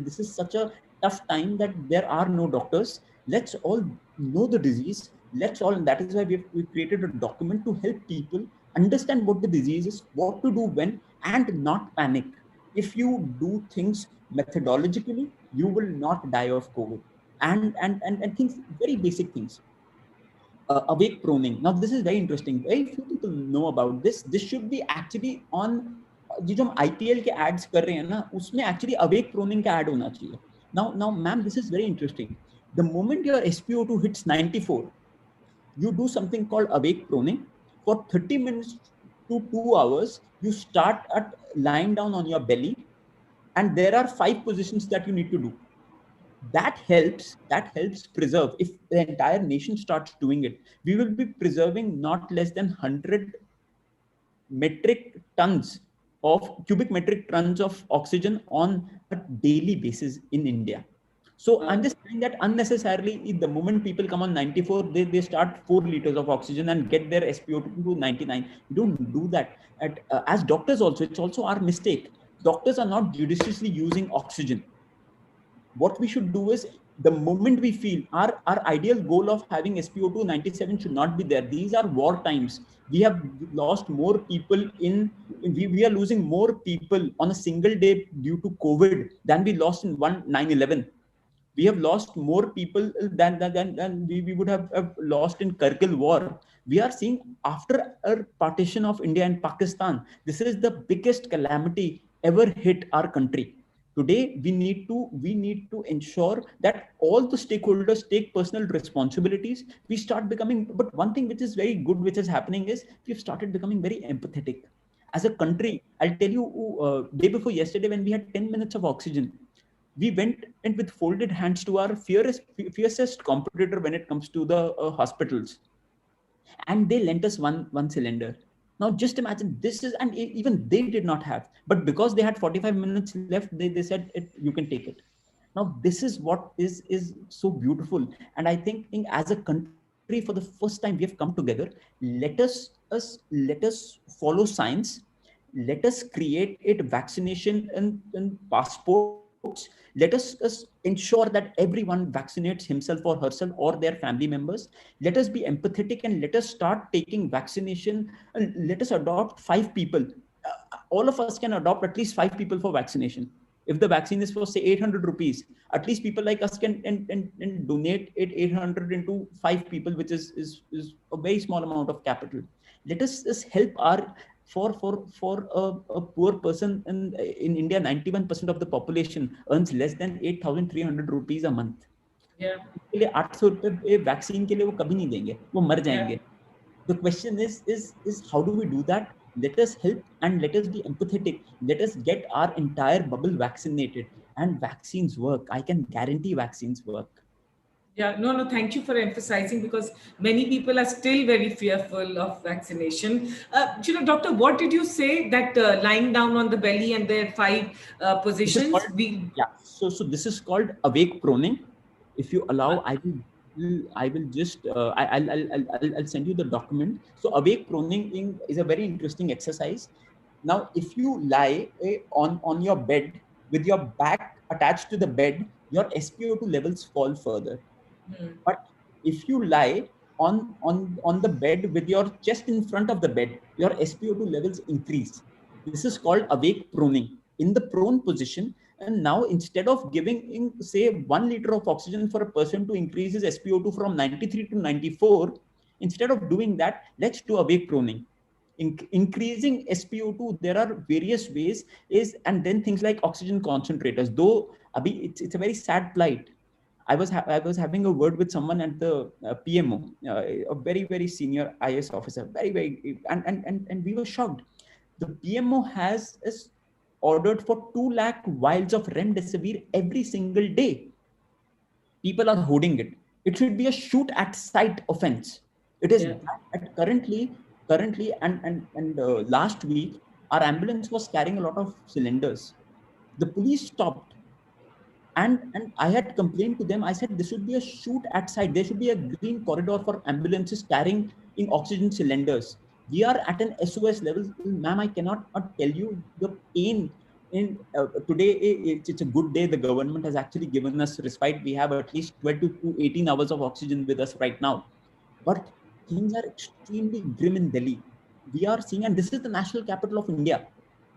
This is such a tough time that there are no doctors. Let's all know the disease. Let's all, and that is why we created a document to help people understand what the disease is, what to do when, and not panic. If you do things methodologically, you will not die of COVID. And things, very basic things. Awake proning. Now this is very interesting. Very few people know about this. This should be actually on ये जो हम IPL के ads कर रहे हैं ना, उसमें actually awake proning का ad होना चाहिए. Now, ma'am, this is very interesting. The moment your SpO2 hits 94, you do something called awake proning. For 30 minutes to 2 hours, you start at lying down on your belly, and there are 5 positions that you need to do. That helps preserve. If the entire nation starts doing it, we will be preserving not less than 100 cubic metric tons of oxygen on a daily basis in India. So I'm just saying that unnecessarily, the moment people come on 94, they start 4 liters of oxygen and get their SpO2 to 99. You don't do that. As doctors also, it's also our mistake. Doctors are not judiciously using oxygen. What we should do is, the moment we feel our ideal goal of having SpO2 97 should not be there. These are war times. We have lost more people we are losing more people on a single day due to COVID than we lost in 9/11. We have lost more people than we would have lost in Kargil war. We are seeing, after a partition of India and Pakistan, this is the biggest calamity ever hit our country. Today, we need to ensure that all the stakeholders take personal responsibilities. We start becoming, but one thing which is very good, which is happening, is we've started becoming very empathetic. As a country, I'll tell you, day before yesterday, when we had 10 minutes of oxygen, we went and with folded hands to our fiercest competitor when it comes to the hospitals, and they lent us one cylinder. Now just imagine, this is, and even they did not have, but because they had 45 minutes left, they said you can take it. Now this is what is so beautiful. And I think as a country, for the first time, we have come together. Let us follow science. Let us create it vaccination and passports. Let us ensure that everyone vaccinates himself or herself or their family members. Let us be empathetic and let us start taking vaccination, and let us adopt 5 people. All of us can adopt at least 5 people for vaccination. If the vaccine is for say 800 rupees, at least people like us can and donate it 800 into 5 people, which is a very small amount of capital. Let us just help our, for a poor person in India. 91% of the population earns less than 8,300 rupees a month. Yeah. के लिए 800 रुपए vaccine के लिए वो कभी नहीं देंगे, वो मर जाएंगे. The question is how do we do that? Let us help and let us be empathetic. Let us get our entire bubble vaccinated, and vaccines work. I can guarantee vaccines work. Yeah, no, thank you for emphasizing, because many people are still very fearful of vaccination. Doctor, what did you say that lying down on the belly and there are 5 positions? So this is called awake proning. If you allow, I will just I'll send you the document. So awake proning is a very interesting exercise. Now, if you lie on your bed with your back attached to the bed, your SpO2 levels fall further. But if you lie on the bed with your chest in front of the bed, your SpO2 levels increase. This is called awake proning. In the prone position, and now instead of giving say 1 liter of oxygen for a person to increase his SpO2 from 93 to 94, instead of doing that, let's do awake proning. Increasing SpO2, there are various ways, and then things like oxygen concentrators. Though it's a very sad plight. I was having a word with someone at the PMO, a very very senior IS officer, and we were shocked. The PMO is ordered for 2 lakh vials of remdesivir every single day. People are hoarding it. It should be a shoot at sight offense. It is currently, and last week our ambulance was carrying a lot of cylinders. The police stopped. And I had complained to them. I said, this should be a shoot at sight. There should be a green corridor for ambulances carrying in oxygen cylinders. We are at an SOS level. Ma'am, I cannot tell you the pain. Today, it's a good day. The government has actually given us respite. We have at least 12 to 18 hours of oxygen with us right now. But things are extremely grim in Delhi. We are seeing, and this is the national capital of India.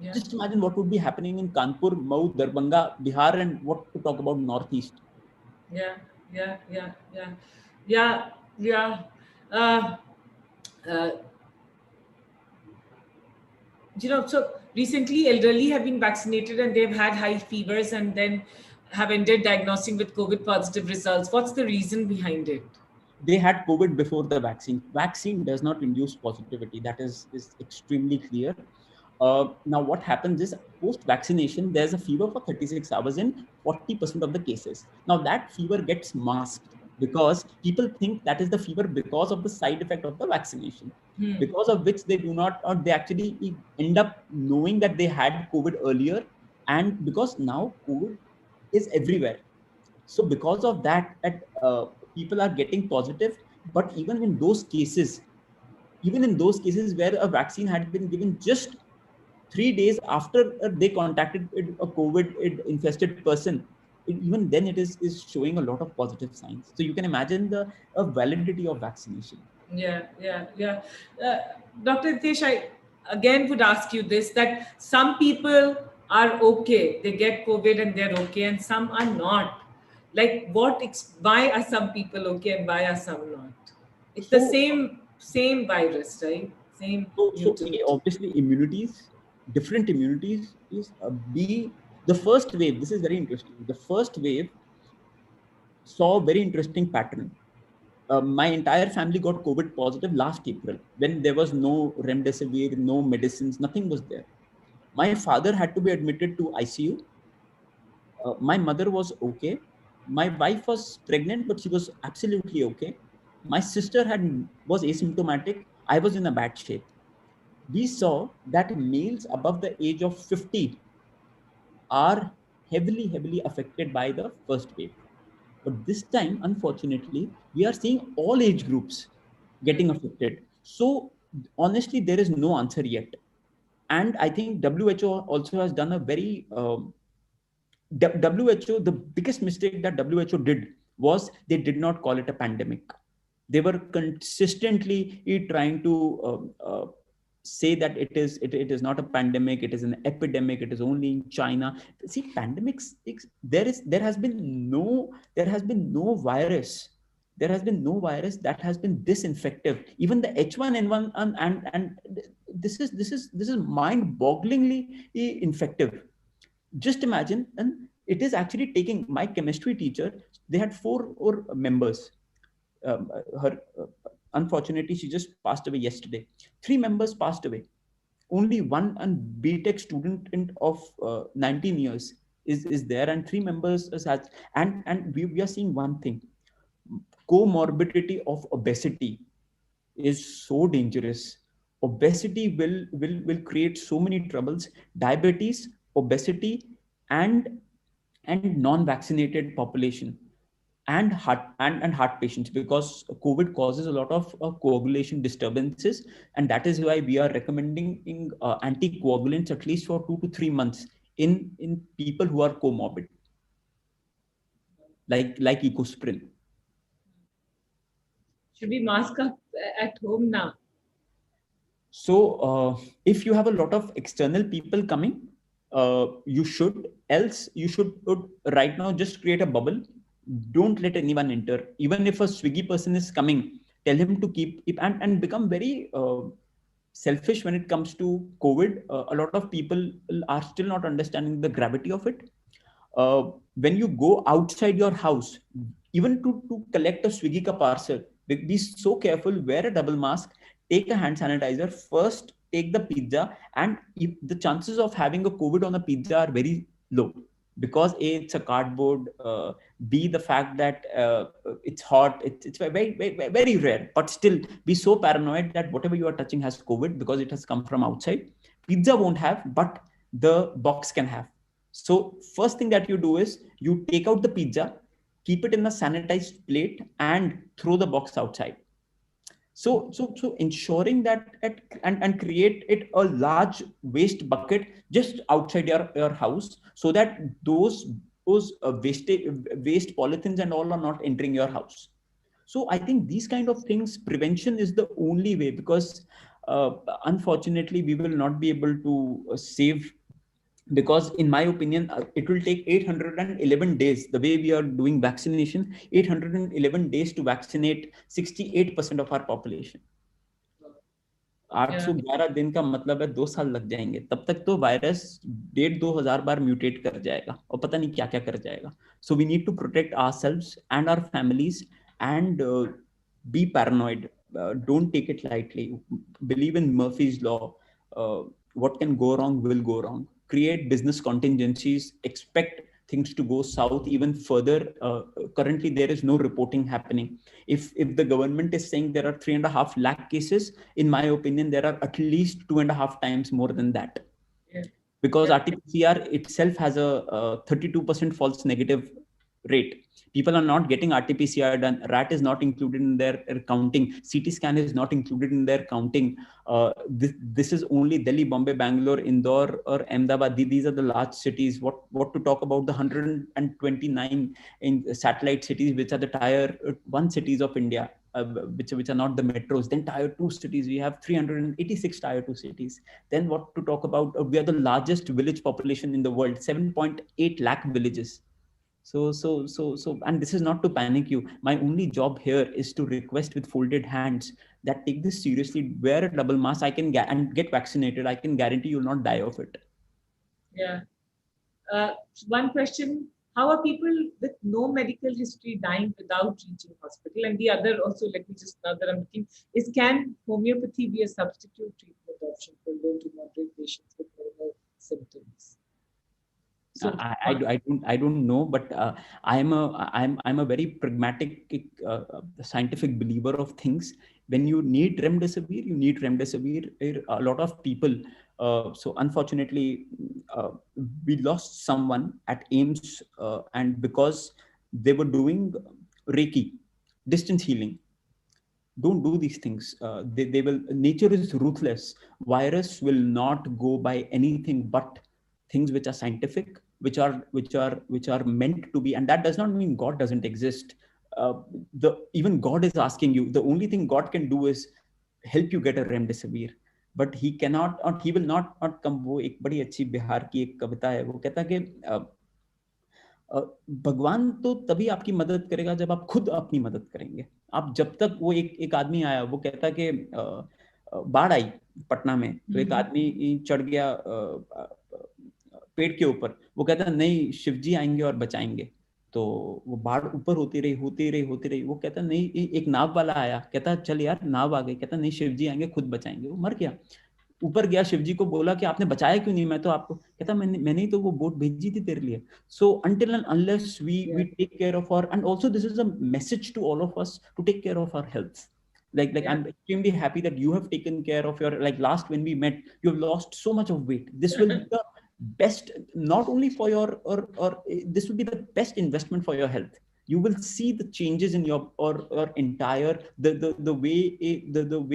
Yeah. Just imagine what would be happening in Kanpur, Mau, Darbhanga, Bihar, and what to talk about Northeast. Yeah. So recently elderly have been vaccinated and they've had high fevers and then have ended diagnosing with COVID positive results. What's the reason behind it? They had COVID before the vaccine. Vaccine does not induce positivity. That is extremely clear. Now, what happens is post-vaccination, there's a fever for 36 hours in 40% of the cases. Now, that fever gets masked because people think that is the fever because of the side effect of the vaccination, because of which they do not, or they actually end up knowing that they had COVID earlier. And because now COVID is everywhere. So because of that, people are getting positive. But even in those cases where a vaccine had been given just 3 days after they contacted a COVID infested person, even then it is showing a lot of positive signs. So you can imagine the validity of vaccination. Yeah. Dr. Hitesh, I again would ask you this, that some people are okay, they get COVID and they're okay, and some are not. Like why are some people okay and why are some not? It's the same virus, right? Same. So obviously different immunities is The first wave, this is very interesting. The first wave saw a very interesting pattern. My entire family got COVID positive last April when there was no remdesivir, no medicines, nothing was there. My father had to be admitted to ICU. My mother was okay. My wife was pregnant, but she was absolutely okay. My sister was asymptomatic. I was in a bad shape. We saw that males above the age of 50 are heavily affected by the first wave. But this time, unfortunately, we are seeing all age groups getting affected. So honestly, there is no answer yet. And I think WHO also has done a very WHO, the biggest mistake that WHO did was they did not call it a pandemic. They were consistently trying to say that it is not a pandemic, it is an epidemic, it is only in China. See, pandemics, there has been no virus. There has been no virus that has been this infective. Even the H1N1 and this is mind-bogglingly infective. Just imagine, and it is actually taking my chemistry teacher. They had four or members. Her unfortunately, she just passed away yesterday. Three members passed away. Only one and BTech student of 19 years is there, and three members has. And we are seeing one thing: comorbidity of obesity is so dangerous. Obesity will create so many troubles. Diabetes, obesity, and non-vaccinated population, and heart patients, because COVID causes a lot of coagulation disturbances, and that is why we are recommending anticoagulants at least for 2 to 3 months in people who are comorbid, like Ecosprin. Should we mask up at home now? So if you have a lot of external people coming, you should. Else you should right now just create a bubble. Don't let anyone enter. Even if a Swiggy person is coming, tell him to keep and become very selfish when it comes to COVID. A lot of people are still not understanding the gravity of it. When you go outside your house, even to collect a Swiggy ka parcel, be so careful, wear a double mask, take a hand sanitizer, first take the pizza, and if the chances of having a COVID on a pizza are very low, because A, it's a cardboard, B, the fact that it's hot, it's very rare, but still be so paranoid that whatever you are touching has COVID because it has come from outside. Pizza won't have, but the box can have. So first thing that you do is you take out the pizza, keep it in a sanitized plate, and throw the box outside. So ensuring that and create it a large waste bucket just outside your house, so that those waste polythene and all are not entering your house. So I think these kind of things, prevention is the only way, because unfortunately we will not be able to save, because in my opinion it will take 811 days, the way we are doing vaccination, 811 days to vaccinate 68% of our population. 811 दिन का मतलब है 2 साल लग जाएंगे, तब तक तो वायरस 1,500-2,000 बार म्यूटेट कर जाएगा और पता नहीं क्या क्या कर जाएगा. So we need to protect ourselves and our families, and be paranoid. Don't take it lightly. Believe in Murphy's law. What can go wrong will go wrong. Create business contingencies. Expect things to go south even further. Currently, there is no reporting happening. If the government is saying there are 3.5 lakh cases, in my opinion, there are at least 2.5 times more than that. Yeah. Because RT-PCR itself has a 32% false negative rate. People are not getting RT-PCR done. RAT is not included in their counting. CT scan is not included in their counting. This is only Delhi, Bombay, Bangalore, Indore, or Ahmedabad. These are the large cities. What to talk about the 129 in satellite cities, which are the tier 1 cities of India, which are not the metros. Then tier 2 cities, we have 386 tier 2 cities. Then what to talk about? We are the largest village population in the world, 7.8 lakh villages. So, and this is not to panic you. My only job here is to request with folded hands that take this seriously, wear a double mask, and get vaccinated. I can guarantee you'll not die of it. Yeah. One question: how are people with no medical history dying without reaching hospital? And the other also, let me just, now that I'm looking, is can homeopathy be a substitute treatment option for low to moderate patients with minimal symptoms? So I don't know, but I'm a very pragmatic scientific believer of things. When you need remdesivir, you need remdesivir. A lot of people. So unfortunately, we lost someone at AIMS, and because they were doing Reiki, distance healing. Don't do these things. They will. Nature is ruthless. Virus will not go by anything but things which are scientific, which are meant to be. And that does not mean God doesn't exist. Even God is asking you. The only thing God can do is help you get a remdesivir, but he cannot, or he will not come. वो एक बड़ी अच्छी बिहार की एक कविता है, वो कहता है कि भगवान तो तभी आपकी मदद करेगा जब आप खुद अपनी मदद करेंगे. आप जब तक, वो एक आदमी आया, वो कहता कि बाढ़ आई पटना में, तो एक आदमी चढ़ गया पेड़ के ऊपर. वो कहता नहीं, शिव जी आएंगे और बचाएंगे. तो वो बाढ़ ऊपर होती रही. वो कहता नहीं, एक नाव वाला आया, कहता चल यार नाव आ गई. कहता नहीं, शिव जी आएंगे, खुद बचाएंगे. वो मर गया. ऊपर गया, शिवजी को बोला कि आपने बचाया क्यों नहीं, मैं तो आपको. कहता मैंने ही तो वो बोट भेजी थी तेरे लिए. सो until and unless we take care of our, and also this is a message to all of us to take care of our health. Like I'm extremely happy that you have taken care of your, like last when we met, you have lost so much of weight. This will be the best, not only for your, or this will be the best investment for your health. You will see the changes in your or entire the way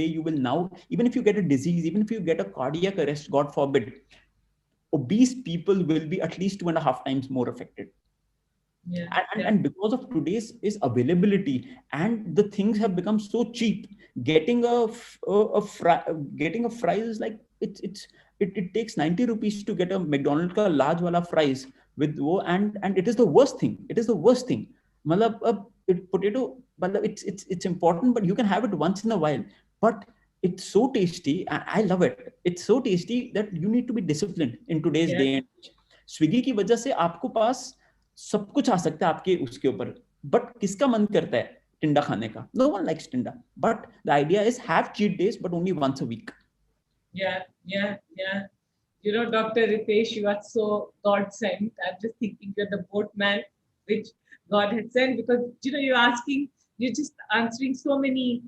you will now, even if you get a disease, even if you get a cardiac arrest, God forbid, obese people will be at least 2.5 times more affected. And because of today's is availability, and the things have become so cheap, getting a fries is like, it takes 90 rupees to get a McDonald's ka large wala fries with wo, and it is the worst thing. Potato, it's important, but you can have it once in a while. But it's so tasty. I love it. It's so tasty that you need to be disciplined in today's day and age. Swiggy की वजह से आपको पास सब कुछ आ सकता है आपके उसके ऊपर. But किसका मन करता है टिंडा खाने का? No one likes टिंडा. But the idea is have cheat days, but only once a week. Yeah. You know, Dr. Ritesh, you are so God sent. I'm just thinking you're the boatman which God had sent, because you're just answering so many.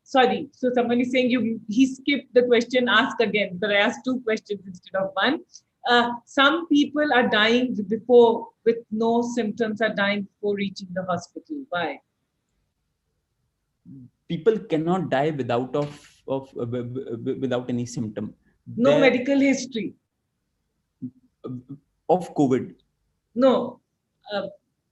Sorry. So someone is saying he skipped the question, ask again. But I asked 2 questions instead of 1. Some people are dying with no symptoms, are dying before reaching the hospital. Why? People cannot die without any symptom. No medical history of COVID. No,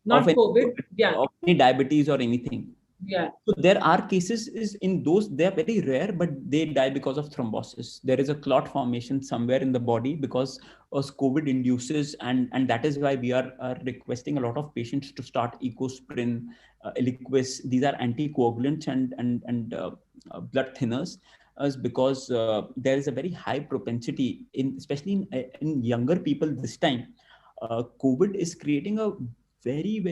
not of COVID. Of any diabetes or anything. Yeah. So there are cases in those, they are very rare, but they die because of thrombosis. There is a clot formation somewhere in the body because COVID induces, and that is why we are requesting a lot of patients to start Ecosprin, Eliquis. These are anticoagulants and blood thinners, because there is a very high propensity especially in younger people this time. COVID is creating a very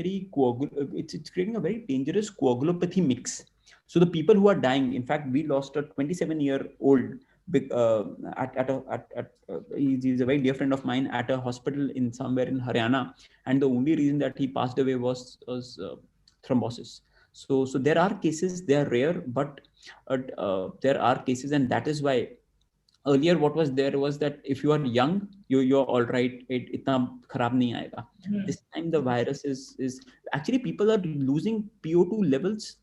it's creating a very dangerous coagulopathy mix. So the people who are dying, in fact, we lost a 27-year-old he's a very dear friend of mine, at a hospital in somewhere in Haryana, and the only reason that he passed away was thrombosis. So there are cases, they are rare, but there are cases, and that is why earlier what was there was that if you are young, you're all right, itna kharab nahi aayega. This time the virus is actually, people are losing PO2 levels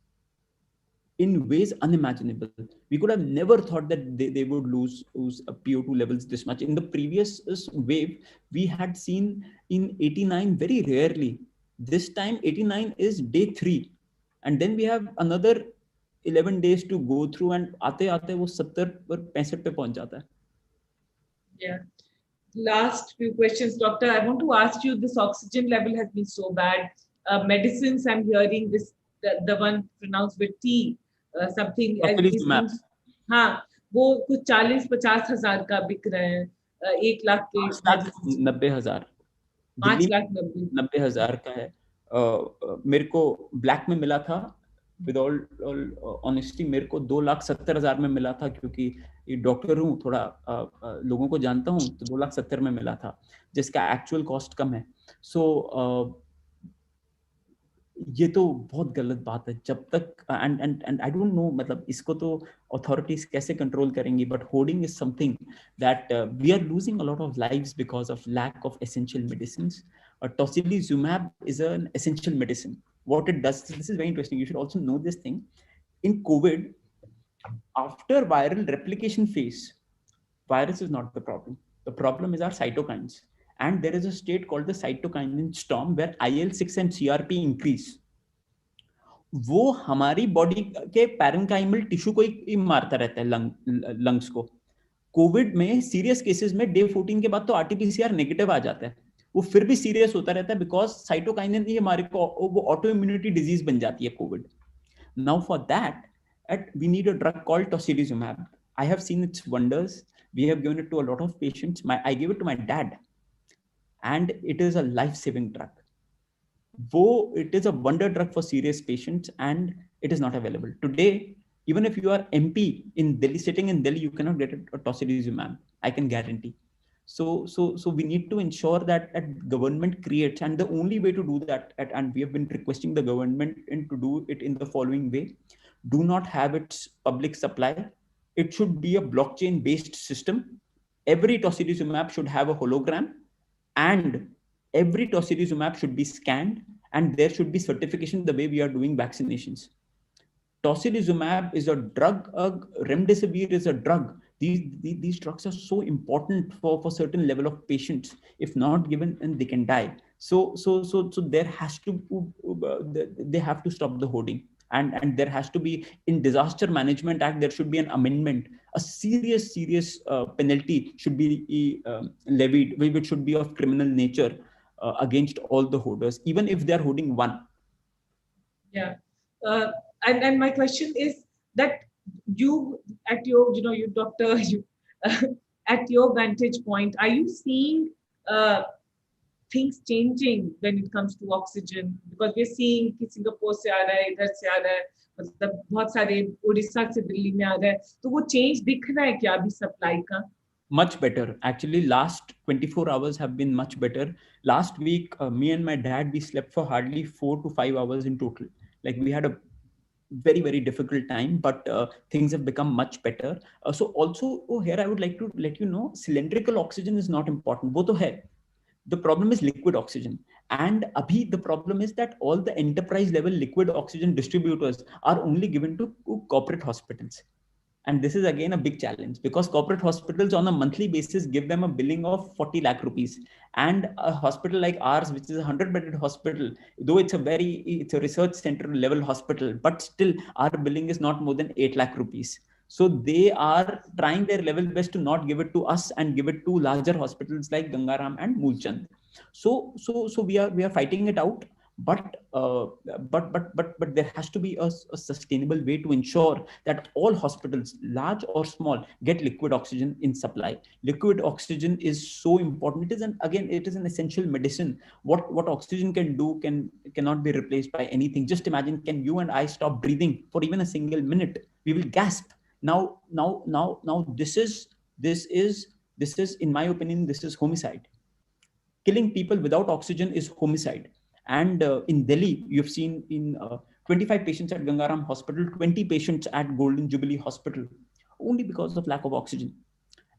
in ways unimaginable. We could have never thought that they would lose PO2 levels this much. In the previous wave, we had seen in 89 very rarely. This time 89 is day 3, and then we have another 11 days to go through, and आते वो 70 पर 65 पे पहुंच जाता है. Yeah. Last few questions, doctor. I want to ask you, this oxygen level has been so bad. Medicines, I'm hearing this, the one pronounced with T, something. हाँ, वो कुछ 40-50 हजार का बिक रहे हैं, 1 लाख के. 90,000. दिल्ली 5,90,000 90,000 का है। मेरे को ब्लैक में मिला था, विद ऑल ऑनेस्टी मेरे को 2,70,000 में मिला था, क्योंकि डॉक्टर हूँ, थोड़ा लोगों को जानता हूँ, तो 2,70,000 में मिला था, जिसका एक्चुअल कॉस्ट कम है। सो ये तो बहुत गलत बात है। जब तक एंड आई डोंट नो, मतलब इसको तो अथॉरिटीज कैसे कंट्रोल करेंगी, but hoarding is something that we are losing a lot of lives because of lack of essential medicines. Tocilizumab is an essential medicine. What it does, this is very interesting, you should also know this thing. In COVID, after viral replication phase, virus is not the problem. The problem is our cytokines. And there is a state called the cytokine storm where IL-6 and CRP increase. वो हमारी body के parenchymal tissue को ही मारता रहता है, lungs को. Covid में serious cases में डे 14 के बाद तो आरटीपीसीआर नेगेटिव आ जाता है, वो फिर भी सीरियस होता रहता है, बिकॉज साइटोकाइनिन ही हमारे को वो ऑटो इम्यूनिटी डिजीज बन जाती है covid. Now for that we need a drug called tocilizumab. I have seen its wonders. We have given it to a lot of patients. I give it to my dad and it is a life saving drug. It is a wonder drug for serious patients, and it is not available today. Even if you are MP in Delhi, sitting in Delhi, you cannot get a tocilizumab, I can guarantee. So we need to ensure that government creates, and the only way to do that, and we have been requesting the government to do it in the following way: do not have its public supply. It should be a blockchain based system. Every tocilizumab should have a hologram, and every tocilizumab should be scanned, and there should be certification the way we are doing vaccinations. Tocilizumab is a drug, remdesivir is a drug. These drugs are so important for certain level of patients. If not given, and they can die. So there has to, they have to stop the hoarding. And there has to be, in Disaster Management Act, there should be an amendment. A serious penalty should be levied, which should be of criminal nature, against all the hoarders, even if they are hoarding one. Yeah. And my question is that you, at your, you doctor, you, at your vantage point, are you seeing things changing when it comes to oxygen? Because we're seeing कि Singapore से आ रहा है, इधर से आ रहा है, मतलब बहुत सारे उड़ीसा से दिल्ली में आ रहा है, तो वो चेंज दिख रहा है क्या अभी सप्लाई का? Much better. Actually, last 24 hours have been much better. Last week, me and my dad, we slept for hardly 4 to 5 hours in total. Like, we had a very difficult time, but things have become much better. So also, here I would like to let you know, cylindrical oxygen is not important. वो तो है. The problem is liquid oxygen. And abhi the problem is that all the enterprise level liquid oxygen distributors are only given to corporate hospitals. And this is again a big challenge, because corporate hospitals on a monthly basis give them a billing of 40 lakh rupees. And a hospital like ours, which is a 100-bedded hospital, though it's a research center level hospital, but still our billing is not more than 8 lakh rupees. So they are trying their level best to not give it to us and give it to larger hospitals like Gangaram and Moolchand. So we are fighting it out. But there has to be a sustainable way to ensure that all hospitals, large or small, get liquid oxygen in supply. Liquid oxygen is so important. It is an essential medicine. What oxygen can do cannot be replaced by anything. Just imagine, can you and I stop breathing for even a single minute? We will gasp. Now this is, in my opinion, this is homicide. Killing people without oxygen is homicide. And in Delhi, you've seen in 25 patients at Gangaram Hospital, 20 patients at Golden Jubilee Hospital, only because of lack of oxygen.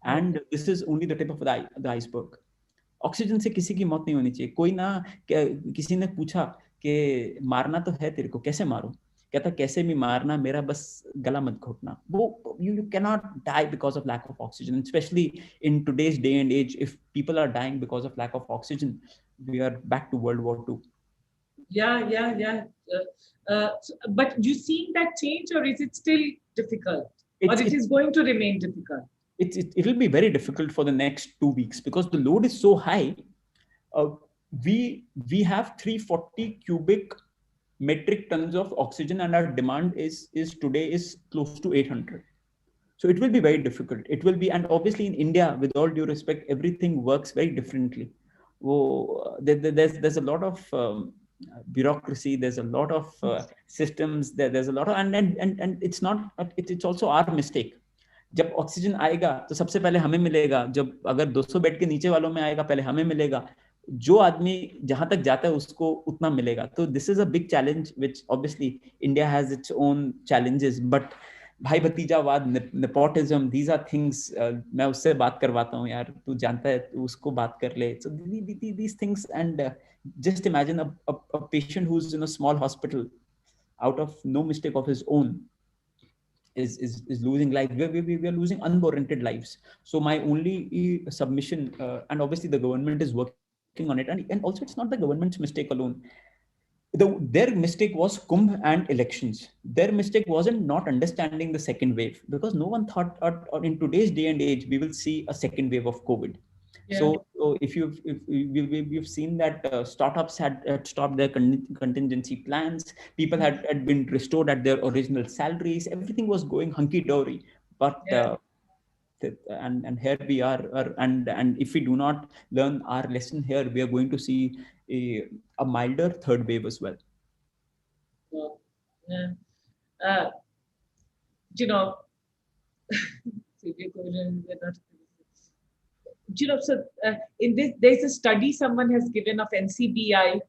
And this is only the tip of the iceberg. Oxygen से किसी की मौत नहीं होनी चाहिए. कोई ना, किसी ने पूछा कि मारना तो है तेरे को, कैसे मारूं? कहता कैसे भी मारना, मेरा बस गला मत घोटना. वो you cannot die because of lack of oxygen, especially in today's day and age. If people are dying because of lack of oxygen, we are back to World War II. Yeah. But you seeing that change, or is it still difficult? Or it is going to remain difficult? It will be very difficult for the next 2 weeks, because the load is so high. We have 340 cubic metric tons of oxygen, and our demand is today close to 800. So it will be very difficult. It will be, and obviously in India, with all due respect, everything works very differently. there's a lot of bureaucracy, there's a lot of systems, there's a lot of, and it's not, it's also our mistake. जब oxygen आएगा तो सबसे पहले हमें मिलेगा, जब अगर 200 bed के नीचे वालों में आएगा पहले हमें मिलेगा, जो आदमी जहां तक जाता है उसको उतना मिलेगा. तो this is a big challenge which obviously India has its own challenges, but भाई भतीजावाद, नेपोटिज्म, दीज आर थिंग्स. मैं उससे बात करवाता हूँ यार, तू जानता है, तू उसको बात कर ले. So these things, and just imagine a patient who's in a small hospital out of no mistake of his own is losing life. We are losing unwarranted lives. So my only submission, and obviously the government is working on it, and also it's not the government's mistake alone. Their mistake was Kumbh and elections. Their mistake wasn't not understanding the second wave, because no one thought, or in today's day and age we will see a second wave of COVID. Yeah. So if we've seen that startups had stopped their contingency plans, people had been restored at their original salaries, everything was going hunky-dory. But and here we are, and if we do not learn our lesson here, we are going to see a milder third wave as well. You know, so in this, there's a study someone has given of NCBI,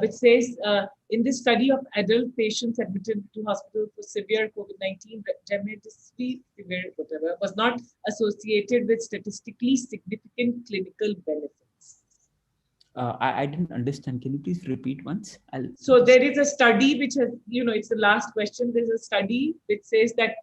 which says in this study of adult patients admitted to hospital for severe COVID-19, remdesivir, whatever, was not associated with statistically significant clinical benefits. I didn't understand. Can you please repeat once? So there is a study which has, it's the last question. There's a study which says that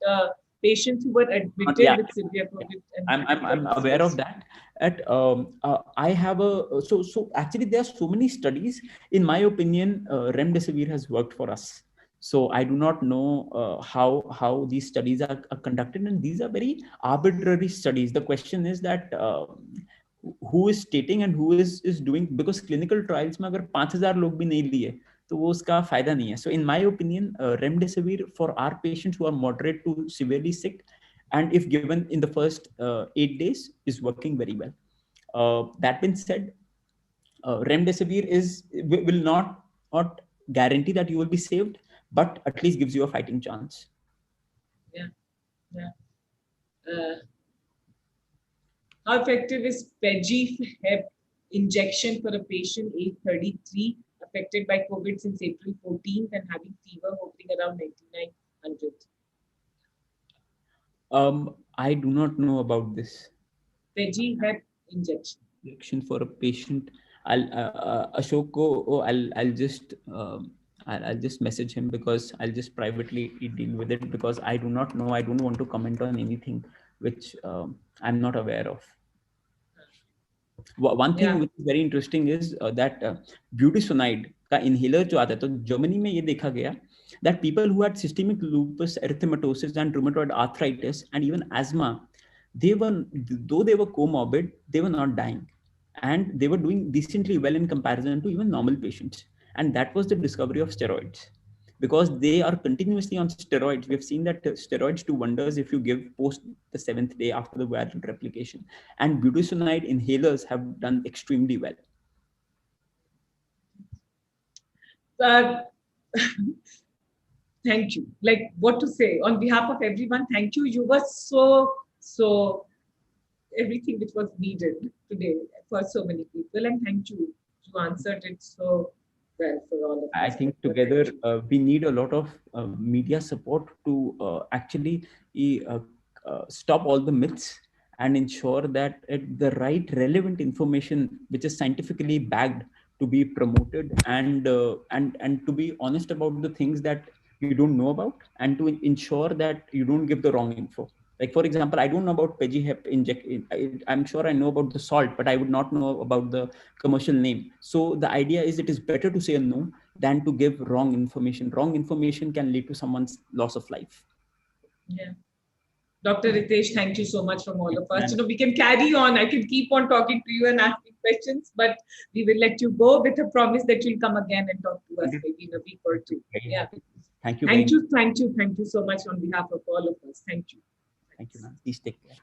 patients who were admitted with severe COVID. I'm aware of that. I have so actually there are so many studies. In my opinion, remdesivir has worked for us. So I do not know how these studies are conducted, and these are very arbitrary studies. The question is that who is stating and who is doing, because clinical trials में अगर 5,000 लोग भी नहीं लिए तो वो उसका फायदा नहीं है. So in my opinion, remdesivir for our patients who are moderate to severely sick, and if given in the first 8 days, is working very well. That being said, remdesivir will not guarantee that you will be saved, but at least gives you a fighting chance. How effective is PEG-HEP injection for a patient age 33 affected by COVID since April 14th and having fever hovering around 9900? I do not know about this. PEG-HEP injection for a patient. Ashok, I'll just message him, because I'll just privately deal with it, because I do not know. I don't want to comment on anything which I'm not aware of. One thing which is very interesting is that budesonide का inhaler जो आता है, तो Germany में ये देखा गया that people who had systemic lupus erythematosus and rheumatoid arthritis and even asthma, though they were comorbid, they were not dying, and they were doing decently well in comparison to even normal patients. And that was the discovery of steroids, because they are continuously on steroids. We've seen that steroids do wonders if you give post the 7th day after the viral replication, and budesonide inhalers have done extremely well. Thank you. Like, what to say on behalf of everyone? Thank you. You were so everything which was needed today for so many people, and thank you. You answered it so well for all of us. I think together we need a lot of media support to actually stop all the myths and ensure that the right relevant information, which is scientifically backed, to be promoted, and to be honest about the things that you don't know about, and to ensure that you don't give the wrong info. Like, for example, I don't know about PEG-HEP injection. I'm sure I know about the salt, but I would not know about the commercial name. So the idea is, it is better to say no than to give wrong information. Wrong information can lead to someone's loss of life. Yeah. Dr. Ritesh, thank you so much from all of us. We can carry on. I can keep on talking to you and asking questions, but we will let you go with a promise that you'll come again and talk to us maybe in a week or two. Yeah. Thank you. Thank you so much on behalf of all of us. Thank you. Thank you, ma'am. Please take care.